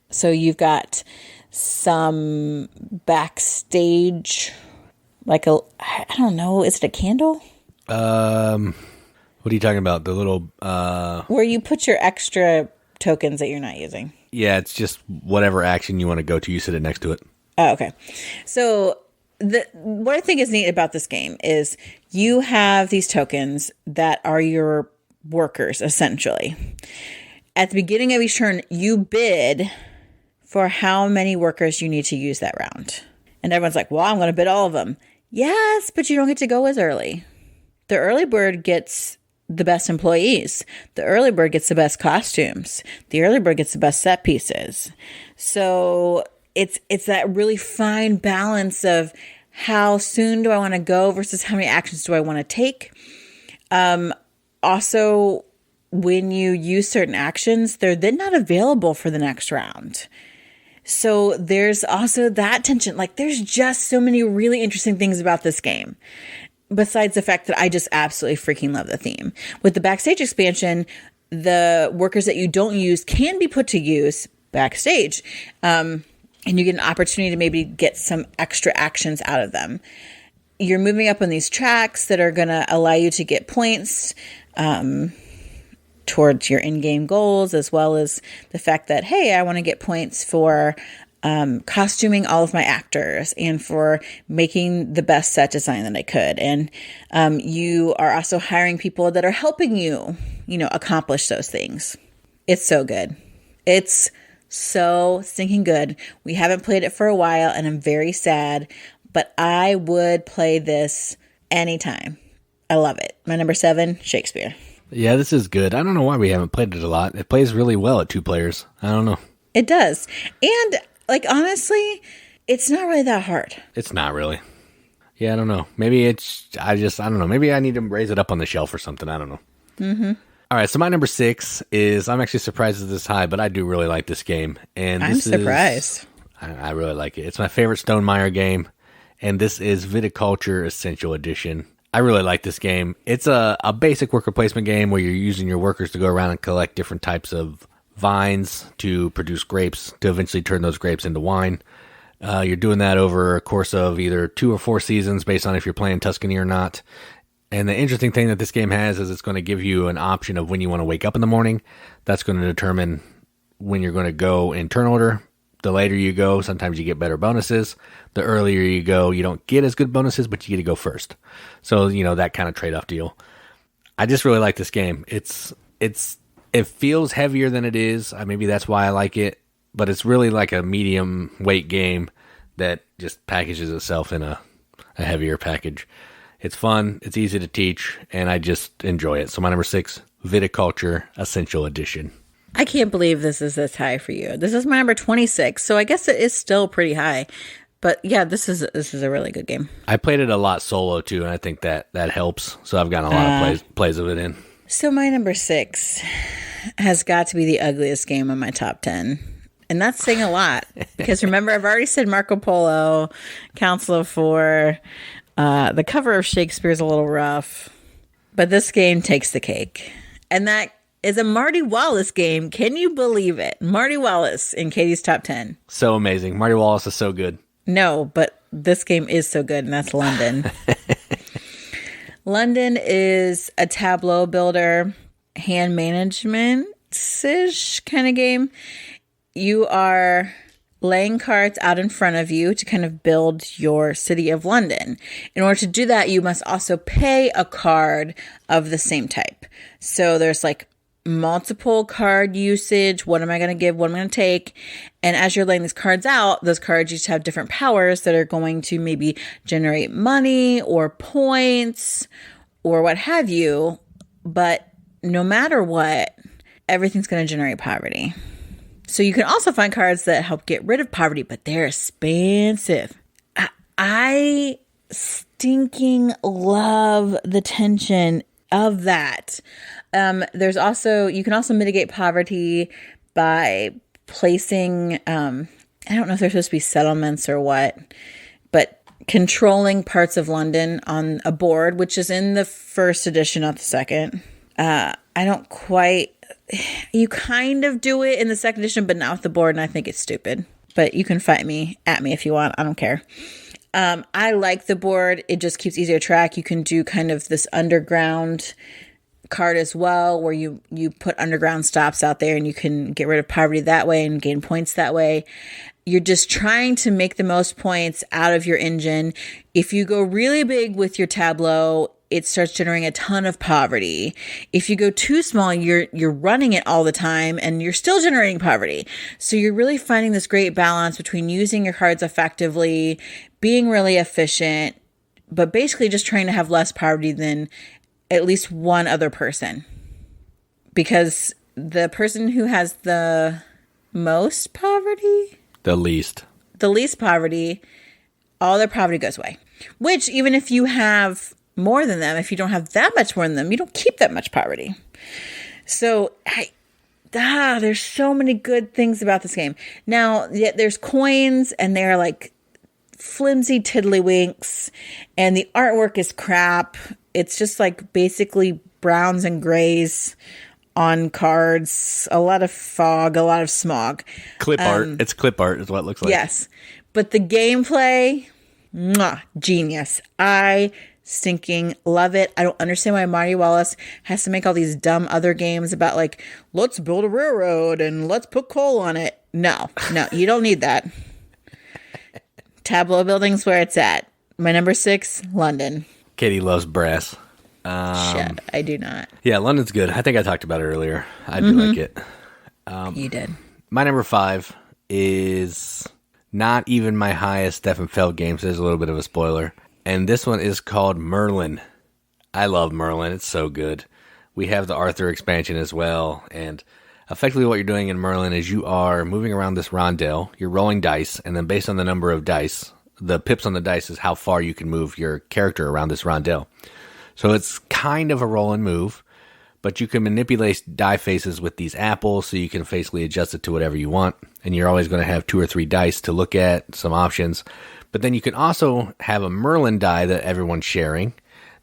so you've got some backstage, like I don't know, is it a candle? What are you talking about? The little, where you put your extra tokens that you're not using. Yeah, it's just whatever action you want to go to, you sit it next to it. Oh, okay. So what I think is neat about this game is you have these tokens that are your workers, essentially. At the beginning of each turn, you bid for how many workers you need to use that round. And everyone's like, well, I'm going to bid all of them. Yes, but you don't get to go as early. The early bird gets the best employees. The early bird gets the best costumes. The early bird gets the best set pieces. So it's that really fine balance of how soon do I want to go versus how many actions do I want to take. Also, when you use certain actions, they're then not available for the next round. So there's also that tension. Like, there's just so many really interesting things about this game. Besides the fact that I just absolutely freaking love the theme. With the backstage expansion, the workers that you don't use can be put to use backstage. And you get an opportunity to maybe get some extra actions out of them. You're moving up on these tracks that are going to allow you to get points towards your in-game goals, as well as the fact that, hey, I want to get points for costuming all of my actors and for making the best set design that I could. And you are also hiring people that are helping you, accomplish those things. It's so good. It's so stinking good. We haven't played it for a while, and I'm very sad, but I would play this anytime. I love it. My number 7, Shakespeare. Yeah, this is good. I don't know why we haven't played it a lot. It plays really well at 2 players. I don't know. It does. And honestly, it's not really that hard. It's not really. Yeah, I don't know. Maybe I don't know. Maybe I need to raise it up on the shelf or something. I don't know. Mm-hmm. All right, so my number 6 is, I'm actually surprised it's this high, but I do really like this game. And I'm surprised. I really like it. It's my favorite Stonemaier game, and this is Viticulture Essential Edition. I really like this game. It's a basic worker placement game where you're using your workers to go around and collect different types of vines to produce grapes, to eventually turn those grapes into wine. You're doing that over a course of either 2 or 4 seasons based on if you're playing Tuscany or not. And the interesting thing that this game has is it's going to give you an option of when you want to wake up in the morning. That's going to determine when you're going to go in turn order. The later you go, sometimes you get better bonuses. The earlier you go, you don't get as good bonuses, but you get to go first. So, that kind of trade-off deal. I just really like this game. It feels heavier than it is. Maybe that's why I like it. But it's really like a medium weight game that just packages itself in a heavier package. It's fun. It's easy to teach. And I just enjoy it. So my number 6, Viticulture Essential Edition. I can't believe this is this high for you. This is my number 26. So I guess it is still pretty high. But yeah, this is a really good game. I played it a lot solo too. And I think that helps. So I've gotten a lot of plays of it in. So my number 6 has got to be the ugliest game on my top 10. And that's saying a lot. Because remember, I've already said Marco Polo, Council of 4. The cover of Shakespeare is a little rough. But this game takes the cake. And that is a Marty Wallace game. Can you believe it? Marty Wallace in Katie's top 10. So amazing. Marty Wallace is so good. No, but this game is so good, and that's London. London is a tableau builder, hand management-ish kind of game. You are laying cards out in front of you to kind of build your city of London. In order to do that, you must also pay a card of the same type. So there's multiple card usage. What am I going to give? What am I going to take? And as you're laying these cards out, those cards each have different powers that are going to maybe generate money or points or what have you. But no matter what, everything's going to generate poverty. So you can also find cards that help get rid of poverty, but they're expensive. I stinking love the tension of that. You can also mitigate poverty by placing, I don't know if they're supposed to be settlements or what, but controlling parts of London on a board, which is in the first edition, not the second. You kind of do it in the second edition, but not with the board, and I think it's stupid. But you can fight me if you want. I don't care. I like the board. It just keeps easier track. You can do kind of this underground card as well, where you put underground stops out there and you can get rid of poverty that way and gain points that way. You're just trying to make the most points out of your engine. If you go really big with your tableau, it starts generating a ton of poverty. If you go too small, you're running it all the time and you're still generating poverty. So you're really finding this great balance between using your cards effectively, being really efficient, but basically just trying to have less poverty than at least one other person. Because the person who has the most poverty? The least poverty, all their poverty goes away. Which, even if you have more than them, if you don't have that much more than them, you don't keep that much poverty. So, there's so many good things about this game. Now, there's coins, and they're like flimsy tiddlywinks, and the artwork is crap. It's just like basically browns and grays on cards, a lot of fog, a lot of smog. Clip art. It's clip art is what it looks like. Yes. But the gameplay, genius. I stinking love it. I don't understand why Marty Wallace has to make all these dumb other games about like, let's build a railroad and let's put coal on it. No, you don't need that. Tableau building's where it's at. My number 6, London. Katie loves brass. Shit, I do not. Yeah, London's good. I think I talked about it earlier. I do like it. You did. My number 5 is not even my highest Stefan Feld game, so there's a little bit of a spoiler. And this one is called Merlin. I love Merlin. It's so good. We have the Arthur expansion as well. And effectively what you're doing in Merlin is you are moving around this rondel. You're rolling dice. And then based on the number of dice, the pips on the dice is how far you can move your character around this rondel. So it's kind of a roll and move, but you can manipulate die faces with these apples, so you can basically adjust it to whatever you want. And you're always going to have 2 or 3 dice to look at, some options. But then you can also have a Merlin die that everyone's sharing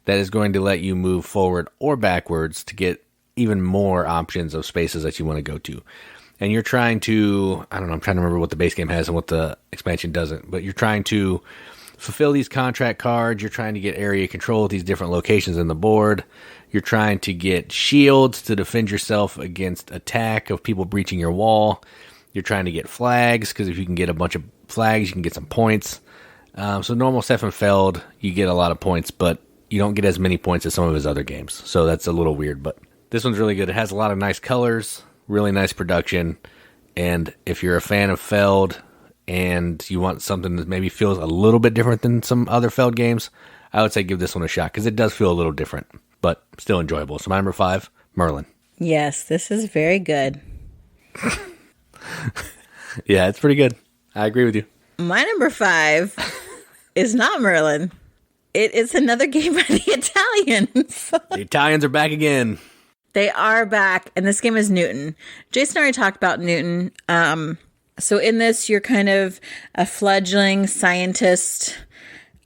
that is going to let you move forward or backwards to get even more options of spaces that you want to go to. And you're trying to, I'm trying to remember what the base game has and what the expansion doesn't, but you're trying to fulfill these contract cards. You're trying to get area control at these different locations in the board. You're trying to get shields to defend yourself against attack of people breaching your wall. You're trying to get flags, because if you can get a bunch of flags, you can get some points. So normal Stefan Feld, you get a lot of points, but you don't get as many points as some of his other games. So that's a little weird, but this one's really good. It has a lot of nice colors, really nice production. And if you're a fan of Feld and you want something that maybe feels a little bit different than some other Feld games, I would say give this one a shot, because it does feel a little different, but still enjoyable. So my number 5, Merlin. Yes, this is very good. Yeah, it's pretty good. I agree with you. My number 5 is not Merlin. It is another game by the Italians. The Italians are back again. They are back, and this game is Newton. Jason already talked about Newton. So in this, you're kind of a fledgling scientist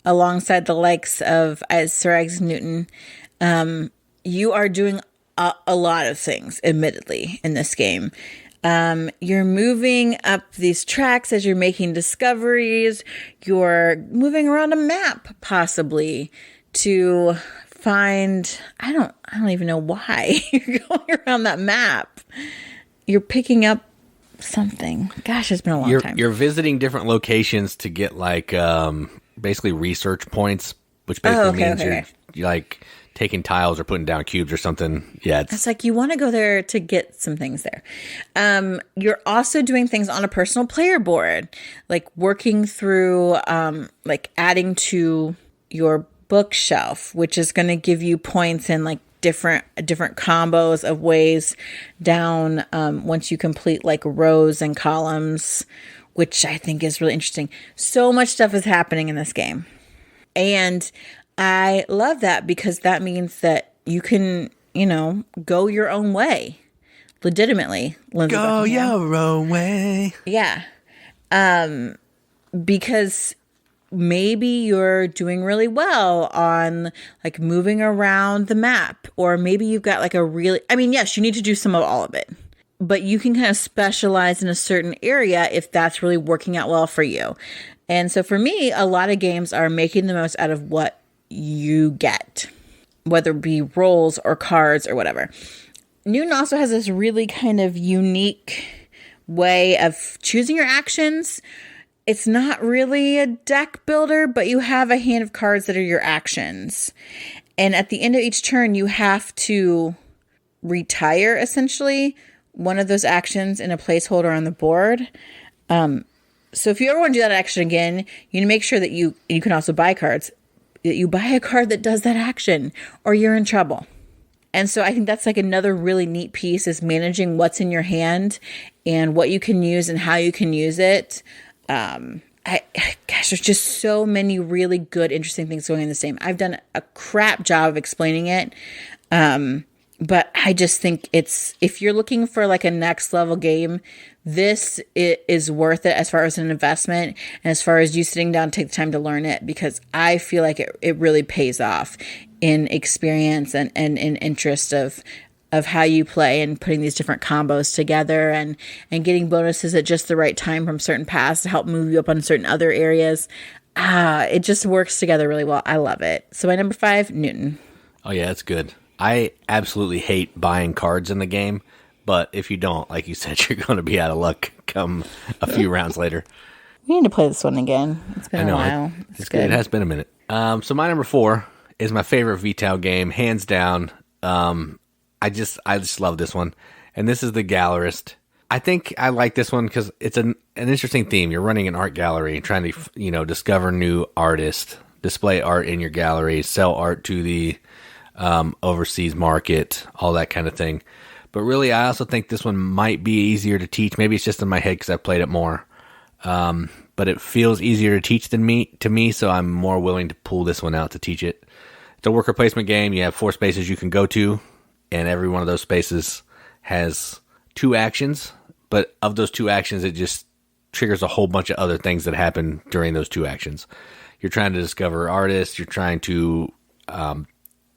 alongside the likes of Sir Isaac Newton. You are doing a lot of things, admittedly, in this game. You're moving up these tracks as you're making discoveries. You're moving around a map, possibly, to find, I don't even know why you're going around that map. You're picking up something. Gosh, it's been a long time. You're visiting different locations to get like basically research points, which basically means you're like taking tiles or putting down cubes or something. Yeah, it's like you want to go there to get some things there. You're also doing things on a personal player board, like working through like adding to your bookshelf, which is going to give you points in like different combos of ways down once you complete like rows and columns, which I think is really interesting. So much stuff is happening in this game, and I love that, because that means that you can, go your own way, legitimately. Go your own way. Yeah. Because maybe you're doing really well on like moving around the map, or maybe you've got like yes, you need to do some of all of it, but you can kind of specialize in a certain area if that's really working out well for you. And so for me, a lot of games are making the most out of what you get, whether it be rolls or cards or whatever. Newton also has this really kind of unique way of choosing your actions. It's not really a deck builder, but you have a hand of cards that are your actions. And at the end of each turn, you have to retire, essentially, one of those actions in a placeholder on the board. So if you ever want to do that action again, you need to make sure that you can also buy cards, that you buy a card that does that action, or you're in trouble. And so I think that's like another really neat piece, is managing what's in your hand and what you can use and how you can use it. There's just so many really good, interesting things going in this game. I've done a crap job of explaining it. But I just think if you're looking for like a next level game, this is worth it as far as an investment and as far as you sitting down to take the time to learn it, because I feel like it really pays off in experience and in interest of how you play and putting these different combos together and getting bonuses at just the right time from certain paths to help move you up on certain other areas. It just works together really well. I love it. So my number 5, Newton. Oh yeah, that's good. I absolutely hate buying cards in the game, but if you don't, like you said, you're going to be out of luck come a few rounds later. We need to play this one again. It's been a while. It's good. It has been a minute. So my number 4 is my favorite Vital game, hands down. I just love this one, and this is the Gallerist. I think I like this one because it's an interesting theme. You're running an art gallery, trying to discover new artists, display art in your gallery, sell art to the overseas market, all that kind of thing. But really, I also think this one might be easier to teach. Maybe it's just in my head because I've played it more. But it feels easier to teach to me, so I'm more willing to pull this one out to teach it. It's a worker placement game. You have 4 spaces you can go to, and every one of those spaces has 2 actions. But of those 2 actions, it just triggers a whole bunch of other things that happen during those 2 actions. You're trying to discover artists. You're trying to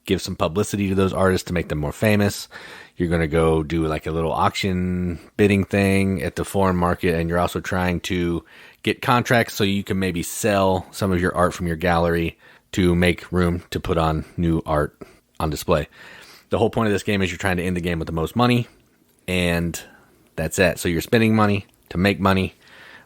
give some publicity to those artists to make them more famous. You're going to go do like a little auction bidding thing at the foreign market, and you're also trying to get contracts so you can maybe sell some of your art from your gallery to make room to put on new art on display. The whole point of this game is you're trying to end the game with the most money, and that's it. So you're spending money to make money,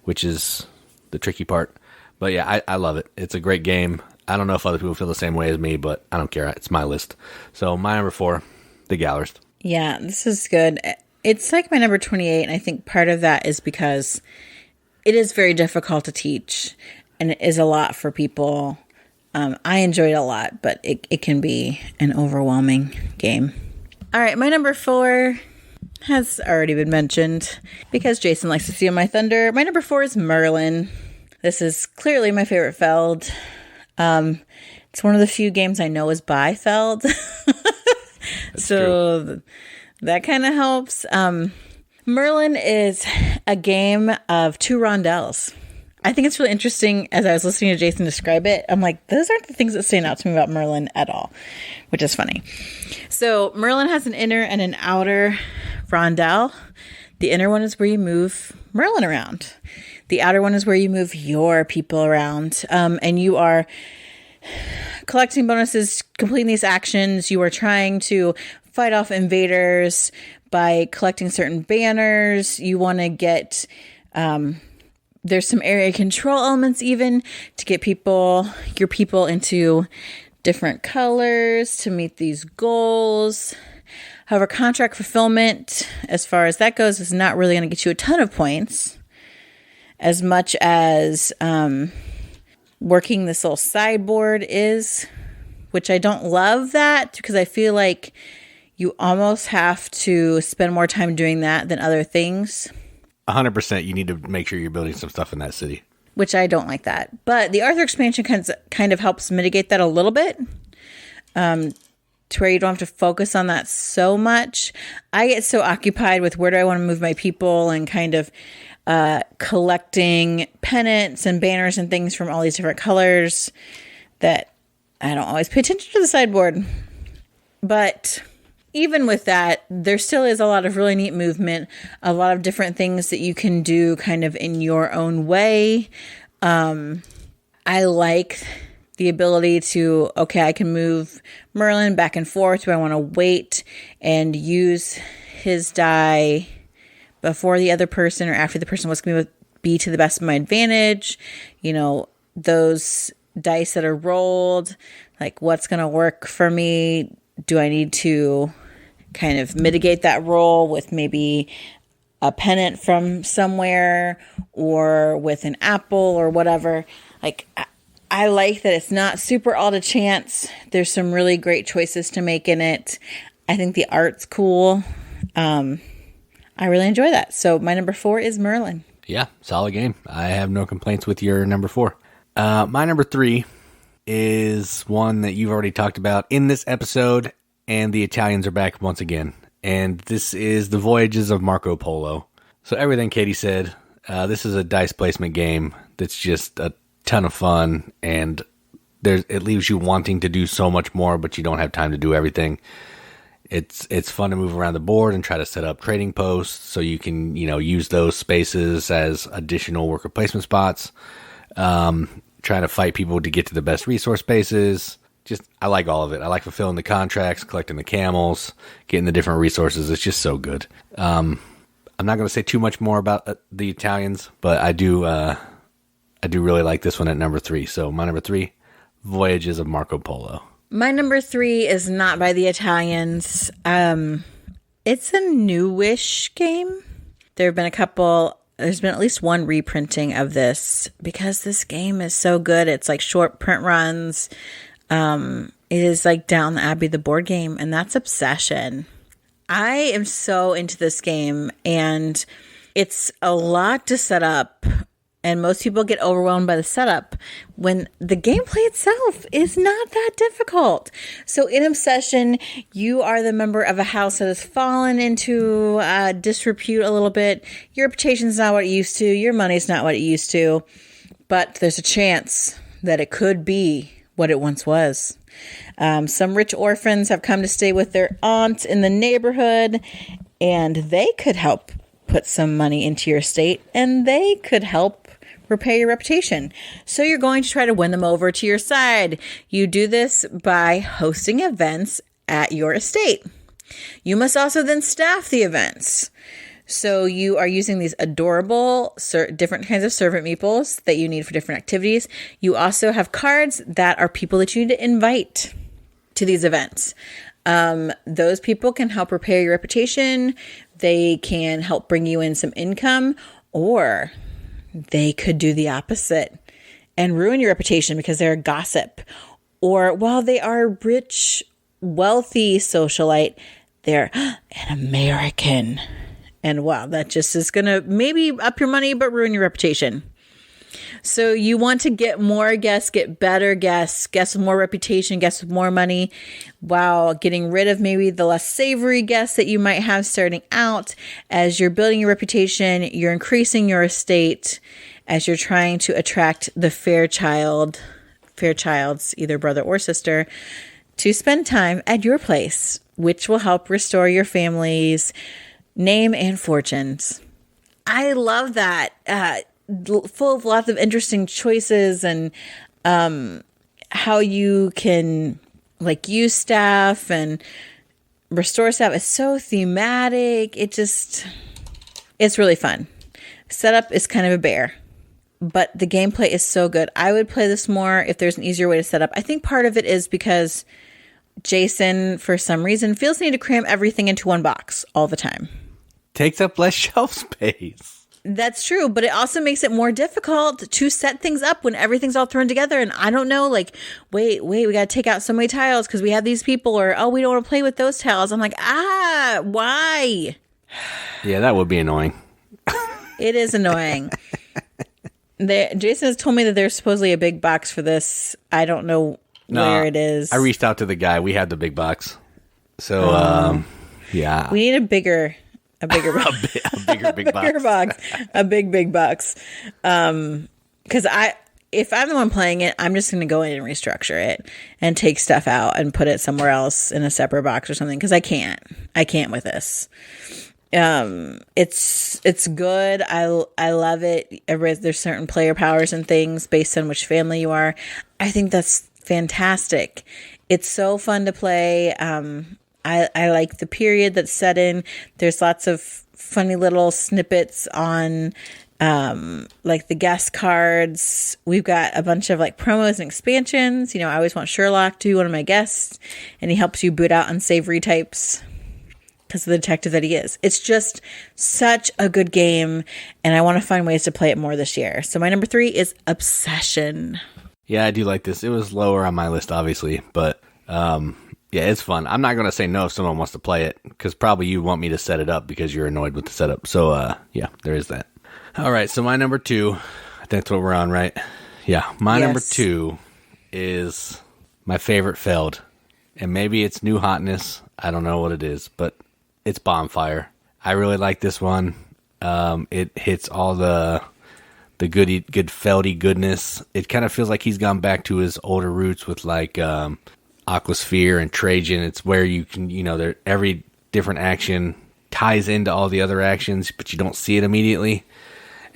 which is the tricky part. But yeah, I love it. It's a great game. I don't know if other people feel the same way as me, but I don't care. It's my list. So my number 4, the Gallerist. Yeah, this is good. It's like my number 28, and I think part of that is because it is very difficult to teach, and it is a lot for people. I enjoyed it a lot, but it can be an overwhelming game. All right, my number 4 has already been mentioned because Jason likes to steal my thunder. My number 4 is Merlin. This is clearly my favorite Feld. It's one of the few games I know is by Feld. So that kind of helps. Merlin is a game of 2 rondels. I think it's really interesting. As I was listening to Jason describe it, I'm like, those aren't the things that stand out to me about Merlin at all, which is funny. So Merlin has an inner and an outer rondel. The inner one is where you move Merlin around. The outer one is where you move your people around. And you are collecting bonuses, completing these actions. You are trying to fight off invaders by collecting certain banners. You want to get... there's some area control elements even to get your people into different colors to meet these goals. However, contract fulfillment, as far as that goes, is not really going to get you a ton of points as much as working this little sideboard is, which I don't love that because I feel like you almost have to spend more time doing that than other things. 100%, you need to make sure you're building some stuff in that city. Which I don't like that. But the Arthur expansion kind of helps mitigate that a little bit. To where you don't have to focus on that so much. I get so occupied with where do I want to move my people and kind of collecting pennants and banners and things from all these different colors that I don't always pay attention to the sideboard. But... even with that, there still is a lot of really neat movement, a lot of different things that you can do kind of in your own way. I like the ability to, I can move Merlin back and forth. Do I want to wait and use his die before the other person or after the person? What's going to be to the best of my advantage? Those dice that are rolled, like what's going to work for me. Do I need to kind of mitigate that roll with maybe a pennant from somewhere or with an apple or whatever? Like, I like that it's not super all to chance. There's some really great choices to make in it. I think the art's cool. I really enjoy that. So my number 4 is Merlin. Yeah, solid game. I have no complaints with your number 4. My number 3 is one that you've already talked about in this episode, and the Italians are back once again. And this is the Voyages of Marco Polo. So everything Katie said, this is a dice placement game that's just a ton of fun, and it leaves you wanting to do so much more, but you don't have time to do everything. It's fun to move around the board and try to set up trading posts so you can, use those spaces as additional worker placement spots. Trying to fight people to get to the best resource bases. I like all of it. I like fulfilling the contracts, collecting the camels, getting the different resources. It's just so good. I'm not going to say too much more about the Italians, but I do really like this one at number 3. So my number 3, Voyages of Marco Polo. My number 3 is not by the Italians. It's a newish game. There have been there's been at least one reprinting of this because this game is so good. It's like short print runs. It is like Down the Abbey, the board game, and that's Obsession. I am so into this game, and it's a lot to set up, and most people get overwhelmed by the setup when the gameplay itself is not that difficult. So in Obsession, you are the member of a house that has fallen into disrepute a little bit. Your reputation's not what it used to. Your money's not what it used to. But there's a chance that it could be what it once was. Some rich orphans have come to stay with their aunt in the neighborhood, and they could help put some money into your estate, and they could help repair your reputation. So you're going to try to win them over to your side. You do this by hosting events at your estate. You must also then staff the events. So you are using these adorable different kinds of servant meeples that you need for different activities. You also have cards that are people that you need to invite to these events. Those people can help repair your reputation. They can help bring you in some income, or they could do the opposite and ruin your reputation because they're a gossip. Or while they are rich, wealthy socialite, they're an American. And wow, that just is going to maybe up your money, but ruin your reputation. So you want to get more guests, get better guests with more reputation, guests with more money, while getting rid of maybe the less savory guests that you might have starting out. As you're building your reputation, you're increasing your estate as you're trying to attract the Fairchild's either brother or sister to spend time at your place, which will help restore your family's name and fortunes. I love that. Full of lots of interesting choices and how you can use staff and restore staff. It's so thematic. It's really fun. Setup is kind of a bear, but the gameplay is so good. I would play this more if there's an easier way to set up. I think part of it is because Jason, for some reason, feels the need to cram everything into one box all the time. Takes up less shelf space. That's true, but it also makes it more difficult to set things up when everything's all thrown together. And I don't know, wait, we got to take out so many tiles because we have these people, or, we don't want to play with those tiles. I'm like, why? Yeah, that would be annoying. It is annoying. Jason has told me that there's supposedly a big box for this. I don't know where it is. I reached out to the guy. We had the big box. So, yeah. We need a bigger box. a big box. A big box. Because if I'm the one playing it, I'm just going to go in and restructure it and take stuff out and put it somewhere else in a separate box or something. Because I can't with this. It's good. I love it. There's certain player powers and things based on which family you are. I think that's fantastic. It's so fun to play. I like the period that's set in. There's lots of funny little snippets on like the guest cards. We've got a bunch of like promos and expansions. I always want Sherlock to be one of my guests, and he helps you boot out unsavory types because of the detective that he is. It's just such a good game, and I want to find ways to play it more this year. So my number 3 is Obsession. Yeah, I do like this. It was lower on my list, obviously, but yeah, it's fun. I'm not going to say no if someone wants to play it, because probably you want me to set it up because you're annoyed with the setup. So yeah, there is that. All right, so my number 2, I think that's what we're on, right? Yeah, my number 2 is my favorite Feld, and maybe it's new hotness. I don't know what it is, but it's Bonfire. I really like this one. It hits all the good Feldy goodness. It kind of feels like he's gone back to his older roots with like Aquasphere and Trajan. It's where you can, every different action ties into all the other actions, but you don't see it immediately.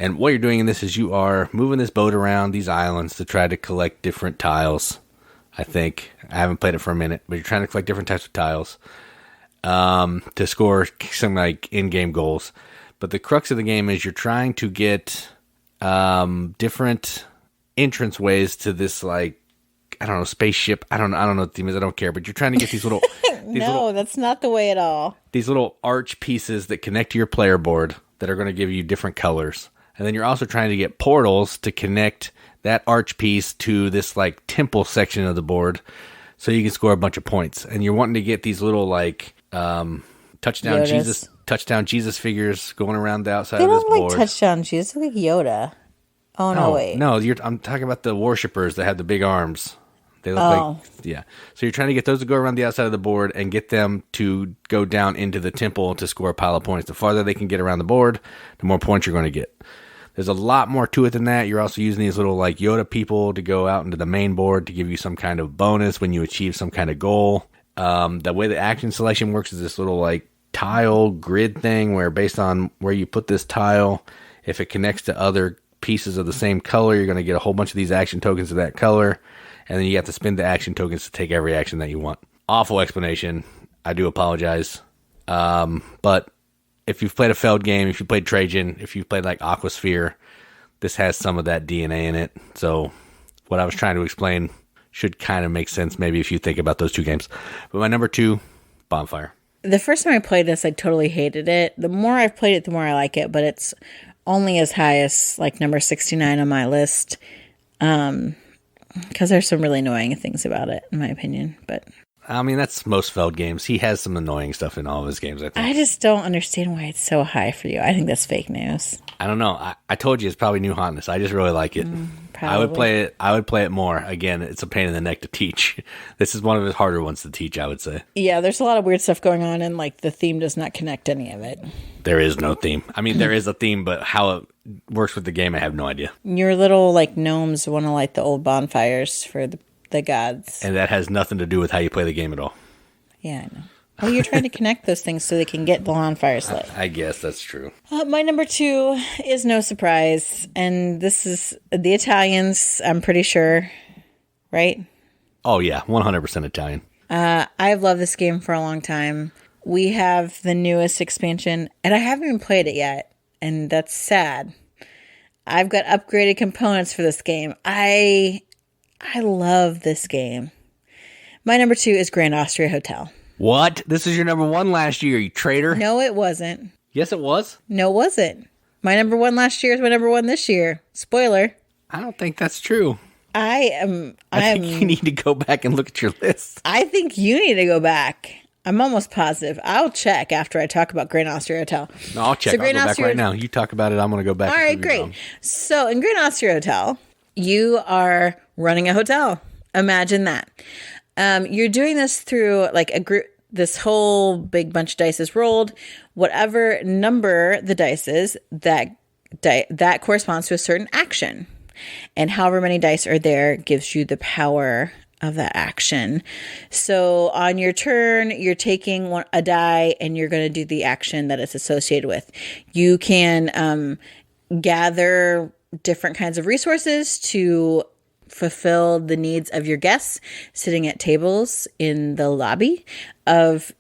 And what you're doing in this is you are moving this boat around these islands to try to collect different tiles. I think. I haven't played it for a minute, but you're trying to collect different types of tiles to score some like in-game goals. But the crux of the game is you're trying to get different entrance ways to this, like, I don't know, spaceship. I don't know what the theme is. I don't care. But you're trying to get these little... That's not the way at all. These little arch pieces that connect to your player board that are going to give you different colors. And then you're also trying to get portals to connect that arch piece to this like temple section of the board so you can score a bunch of points. And you're wanting to get these little like touchdown Jesus figures going around the outside of this board. They don't like touchdown Jesus, they like Yoda. Oh, no, wait. No, I'm talking about the worshippers that have the big arms. They look like, yeah. So you're trying to get those to go around the outside of the board and get them to go down into the temple to score a pile of points. The farther they can get around the board, the more points you're going to get. There's a lot more to it than that. You're also using these little like Yoda people to go out into the main board to give you some kind of bonus when you achieve some kind of goal. The way the action selection works is this little like tile grid thing where based on where you put this tile, if it connects to other pieces of the same color, you're going to get a whole bunch of these action tokens of that color. And then you have to spend the action tokens to take every action that you want. Awful explanation. I do apologize. But if you've played a Feld game, if you played Trajan, if you've played like Aquasphere, this has some of that DNA in it. So what I was trying to explain should kind of make sense maybe if you think about those two games. But my number 2, Bonfire. The first time I played this, I totally hated it. The more I've played it, the more I like it. But it's only as high as like number 69 on my list. Because there's some really annoying things about it, in my opinion. But I mean, that's most Feld games. He has some annoying stuff in all of his games, I think. I just don't understand why it's so high for you. I think that's fake news. I don't know. I told you it's probably new hotness. I just really like it. I would play it. I would play it more. Again, it's a pain in the neck to teach. This is one of the harder ones to teach, I would say. Yeah, there's a lot of weird stuff going on, and like the theme does not connect any of it. There is no theme. I mean, there is a theme, but how it works with the game, I have no idea. Your little like gnomes want to light the old bonfires for the gods, and that has nothing to do with how you play the game at all. Yeah, I know. Well, you're trying to connect those things so they can get the bonfires lit. I guess that's true. My number 2 is no surprise, and this is the Italians, I'm pretty sure, right? Oh, yeah, 100% Italian. I've loved this game for a long time. We have the newest expansion, and I haven't even played it yet, and that's sad. I've got upgraded components for this game. I love this game. My number 2 is Grand Austria Hotel. What? This is your number 1 last year, you traitor. No, it wasn't. Yes, it was. No, it wasn't. My number 1 last year is my number 1 this year. Spoiler. I don't think that's true. I think you need to go back and look at your list. I think you need to go back. I'm almost positive. I'll check after I talk about Grand Austria Hotel. No, I'll check. I'll go back right now. You talk about it. I'm going to go back. All right, great. So in Grand Austria Hotel, you are running a hotel. Imagine that. You're doing this through like a group. This whole big bunch of dice is rolled. Whatever number the dice is, that corresponds to a certain action. And however many dice are there gives you the power of that action. So on your turn, you're taking a die and you're going to do the action that it's associated with. You can gather different kinds of resources to fulfill the needs of your guests sitting at tables in the lobby of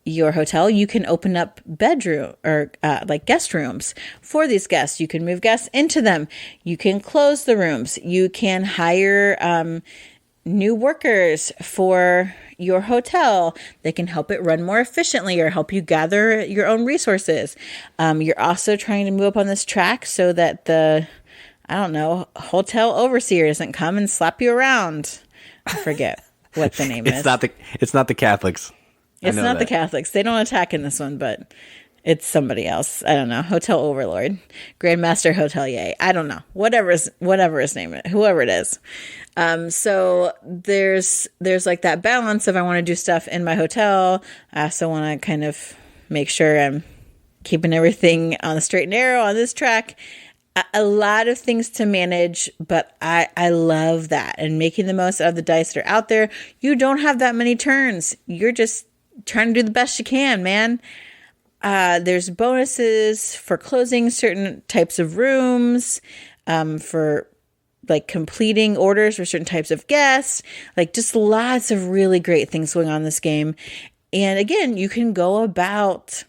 your hotel, you can open up bedroom or like guest rooms for these guests. You can move guests into them. You can close the rooms. You can hire new workers for your hotel. They can help it run more efficiently or help you gather your own resources. You're also trying to move up on this track so that the, I don't know, hotel overseer doesn't come and slap you around. I forget what the name is. It's not the Catholics. It's not the Catholics. They don't attack in this one, but it's somebody else. I don't know. Hotel overlord, Grandmaster Hotelier. I don't know. Whatever his name is, whoever it is. So there's like that balance of I want to do stuff in my hotel. I also want to kind of make sure I'm keeping everything on the straight and narrow on this track. A lot of things to manage, but I love that. And making the most out of the dice that are out there. You don't have that many turns. You're just trying to do the best you can, man. There's bonuses for closing certain types of rooms, for like completing orders for certain types of guests, like just lots of really great things going on in this game. And again, you can go about,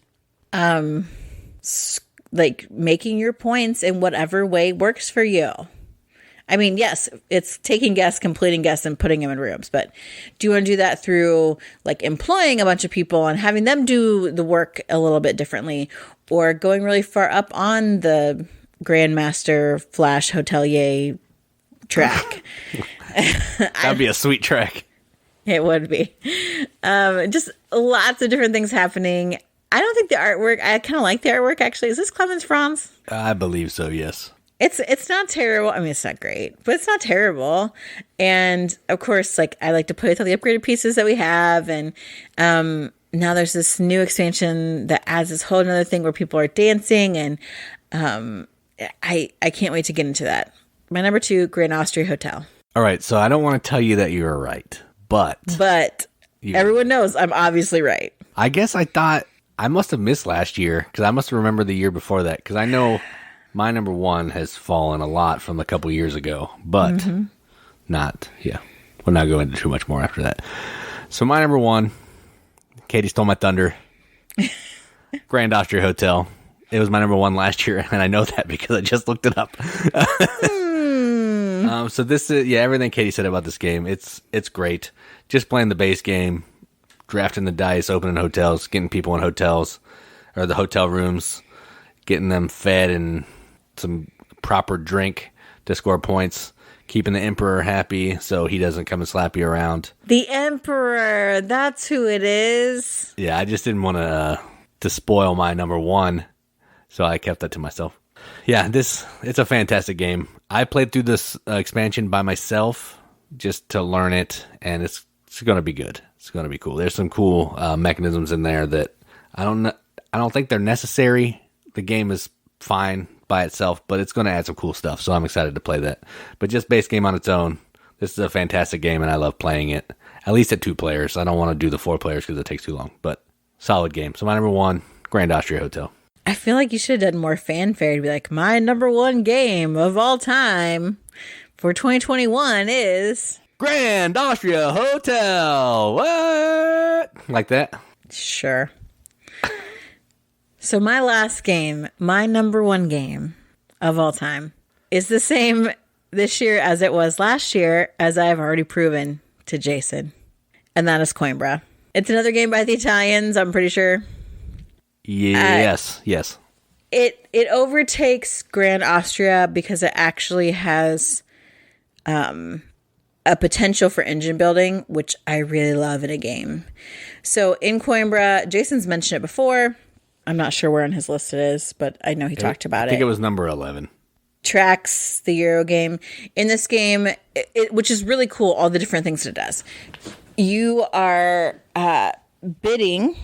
like making your points in whatever way works for you. I mean, yes, it's taking guests, completing guests, and putting them in rooms. But do you want to do that through like employing a bunch of people and having them do the work a little bit differently, or going really far up on the Grandmaster / Hotelier track? That'd be a sweet track. It would be. Just lots of different things happening. I don't think the artwork, I kind of like the artwork actually. Is this Clemens Franz? I believe so, yes. It's not terrible. I mean, it's not great, but it's not terrible. And of course, like I like to play with all the upgraded pieces that we have. And now there's this new expansion that adds this whole another thing where people are dancing. And I can't wait to get into that. My number 2, Grand Austria Hotel. All right. So I don't want to tell you that you were right, but everyone knows I'm obviously right. I guess I thought I must have missed last year because I must remember the year before that, because I know my number 1 has fallen a lot from a couple years ago, but we'll not go into too much more after that. So my number 1, Katie stole my thunder, Grand Austria Hotel. It was my number 1 last year, and I know that because I just looked it up. So this is, everything Katie said about this game. It's great. Just playing the base game, drafting the dice, opening hotels, getting people in hotels, or the hotel rooms, getting them fed and some proper drink to score points, keeping the Emperor happy so he doesn't come and slap you around. The Emperor, that's who it is. Yeah, I just didn't want to spoil my number 1, so I kept that to myself. Yeah, it's a fantastic game. I played through this expansion by myself just to learn it, and it's going to be good. It's going to be cool. There's some cool mechanisms in there that I don't think they're necessary. The game is fine by itself, but it's going to add some cool stuff, so I'm excited to play that. But just base game on its own, this is a fantastic game, and I love playing it, at least at 2 players. I don't want to do the 4 players because it takes too long, but solid game. So my number 1, Grand Austria Hotel. I feel like you should have done more fanfare to be like, my number 1 game of all time for 2021 is Grand Austria Hotel. What? Like that? Sure. So my last game, my number 1 game of all time, is the same this year as it was last year, as I have already proven to Jason. And that is Coimbra. It's another game by the Italians, I'm pretty sure. Yes. It overtakes Grand Austria because it actually has a potential for engine building, which I really love in a game. So in Coimbra, Jason's mentioned it before. I'm not sure where on his list it is, but I know he talked about it. I think it was number 11. Tracks the Euro game. In this game, which is really cool, all the different things it does. You are bidding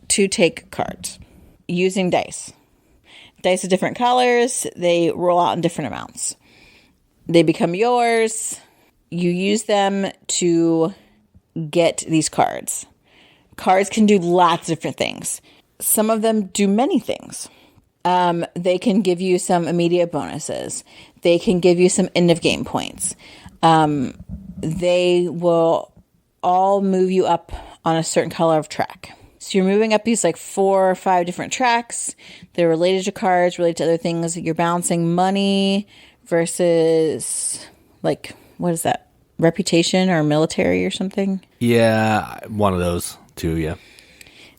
to take cards using dice. Dice of different colors. They roll out in different amounts. They become yours. You use them to get these cards. Cards can do lots of different things. Some of them do many things. They can give you some immediate bonuses. They can give you some end of game points. They will all move you up on a certain color of track. So you're moving up these like 4 or 5 different tracks. They're related to cards, related to other things. You're balancing money versus like, what is that? Reputation or military or something? Yeah, one of those two, yeah.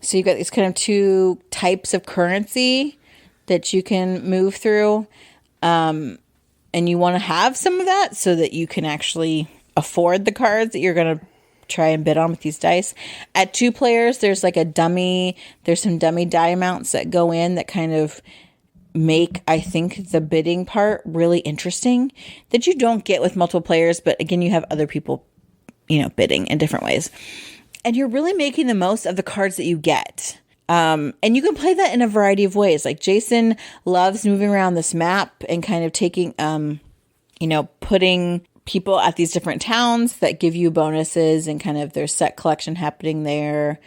So you've got these kind of 2 types of currency that you can move through. And you want to have some of that so that you can actually afford the cards that you're going to try and bid on with these dice. At 2 players, there's like there's some dummy die amounts that go in that kind of make, I think, the bidding part really interesting that you don't get with multiple players. But again, you have other people, bidding in different ways. And you're really making the most of the cards that you get. And you can play that in a variety of ways. Like Jason loves moving around this map and kind of taking, putting people at these different towns that give you bonuses and kind of there's set collection happening there.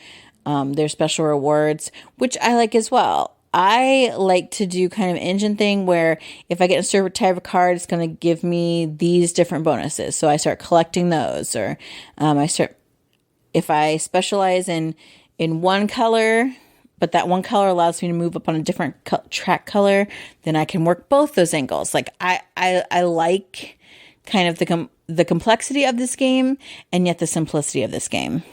There's special rewards, which I like as well. I like to do kind of engine thing where if I get a certain type of card, it's going to give me these different bonuses. So I start collecting those, or if I specialize in one color, but that one color allows me to move up on a different track color, then I can work both those angles. Like I like kind of the complexity of this game and yet the simplicity of this game.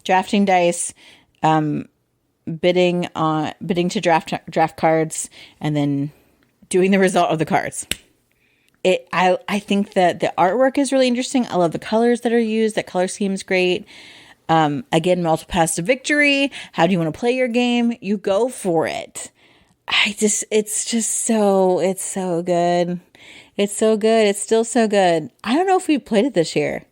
Drafting dice, bidding to draft cards, and then doing the result of the cards. I think that the artwork is really interesting. I love the colors that are used. That color scheme is great. Again, multiple paths to victory. How do you want to play your game? You go for it. It's so good. It's so good. It's still so good. I don't know if we played it this year.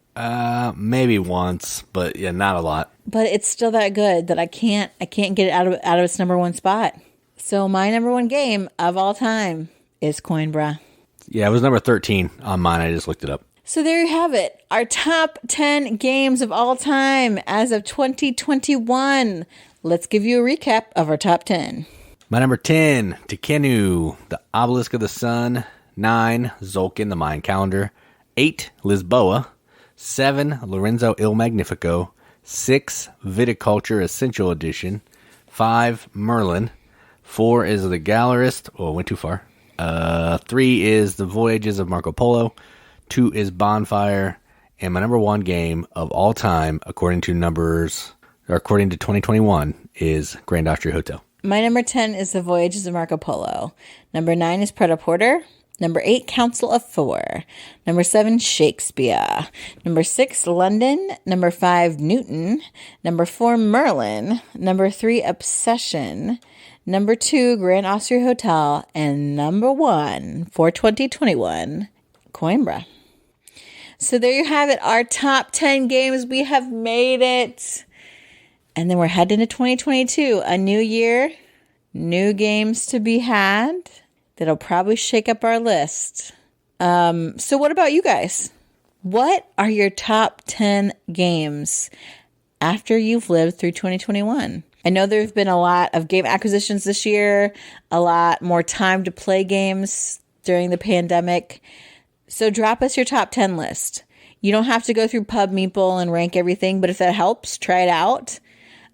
Maybe once, but yeah, not a lot. But it's still that good that I can't get it out of its number 1 spot. So my number 1 game of all time is Coimbra. Yeah, it was number 13 on mine. I just looked it up. So there you have it. Our top 10 games of all time as of 2021. Let's give you a recap of our top 10. My number 10, Tekhenu, the Obelisk of the Sun. 9, Tzolk'in, the Mayan Calendar. 8, Lisboa. 7, Lorenzo Ill Magnifico. 6, Viticulture Essential Edition. 5, Merlin. 4 is the Gallerist. Oh, went too far. 3 is the Voyages of Marco Polo. 2 is Bonfire. And my number 1 game of all time, according to 2021, is Grand Austria Hotel. My number 10 is the Voyages of Marco Polo. Number 9 is Pret-a-Porter. Number 8, Council of Four. Number 7, Shakespeare. Number 6, London. Number 5, Newton. Number 4, Merlin. Number 3, Obsession. Number 2, Grand Austria Hotel. And number 1 for 2021, Coimbra. So there you have it. Our top 10 games. We have made it. And then we're heading into 2022. A new year. New games to be had. That'll probably shake up our list. So what about you guys? What are your top 10 games after you've lived through 2021? I know there have been a lot of game acquisitions this year, a lot more time to play games during the pandemic. So drop us your top 10 list. You don't have to go through Pub Meeple and rank everything, but if that helps, try it out.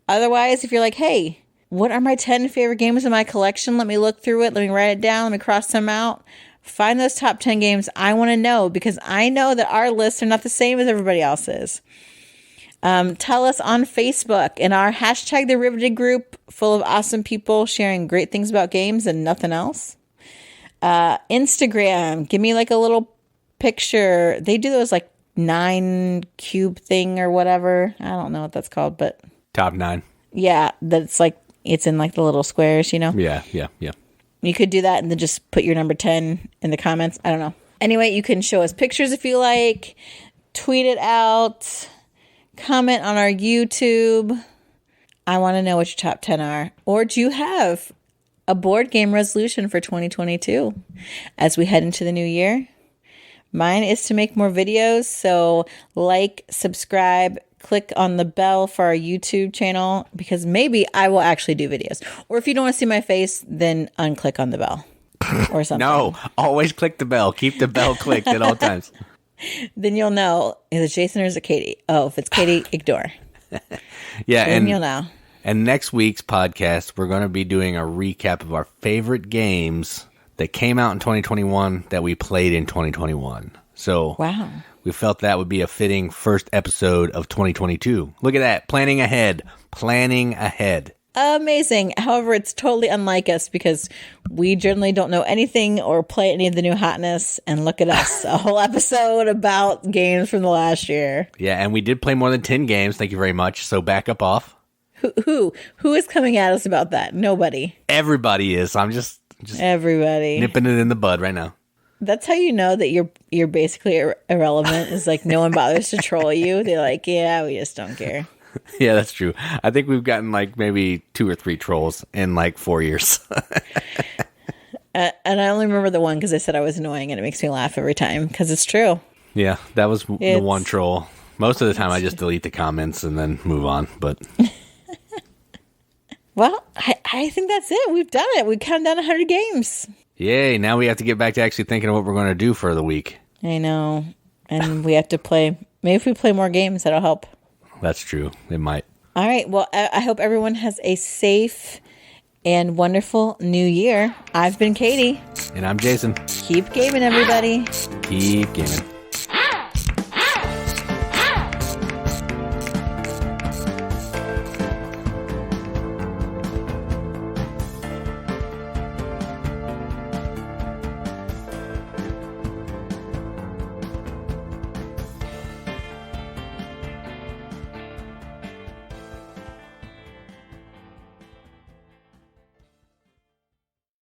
Otherwise, if you're like, hey, what are my 10 favorite games in my collection? Let me look through it. Let me write it down. Let me cross them out. Find those top 10 games. I want to know because I know that our lists are not the same as everybody else's. Tell us on Facebook in our hashtag The Riveted group full of awesome people sharing great things about games and nothing else. Instagram. Give me like a little picture. They do those like 9 cube thing or whatever. I don't know what that's called, but. Top 9. Yeah. That's like. It's in like the little squares, Yeah. You could do that and then just put your number 10 in the comments. I don't know. Anyway, you can show us pictures if you like. Tweet it out. Comment on our YouTube. I want to know what your top 10 are. Or do you have a board game resolution for 2022 as we head into the new year? Mine is to make more videos. So like, subscribe, click on the bell for our YouTube channel because maybe I will actually do videos. Or if you don't want to see my face, then unclick on the bell or something. No, always click the bell. Keep the bell clicked at all times. Then you'll know, is it Jason or is it Katie? Oh, if it's Katie, ignore. Yeah, then you'll know. And next week's podcast, we're going to be doing a recap of our favorite games that came out in 2021 that we played in 2021. So wow. We felt that would be a fitting first episode of 2022. Look at that. Planning ahead. Amazing. However, it's totally unlike us because we generally don't know anything or play any of the new hotness. And look at us. A whole episode about games from the last year. Yeah, and we did play more than 10 games. Thank you very much. So back up off. Who is coming at us about that? Nobody. Everybody is. I'm just everybody nipping it in the bud right now. That's how you know that you're basically irrelevant. Is like no one bothers to troll you. They're like, yeah, we just don't care. Yeah, that's true. I think we've gotten like maybe 2 or 3 trolls in like 4 years. And I only remember the one because I said I was annoying, and it makes me laugh every time because it's true. Yeah, that was the one troll. Most of the time, I just delete the comments and then move on. But well, I think that's it. We've done it. We've counted down 100 games. Yay! Now we have to get back to actually thinking of what we're going to do for the week. I know, and we have to play. Maybe if we play more games, that'll help. That's true. It might. All right. Well, I hope everyone has a safe and wonderful new year. I've been Katie. And I'm Jason. Keep gaming, everybody. Keep gaming.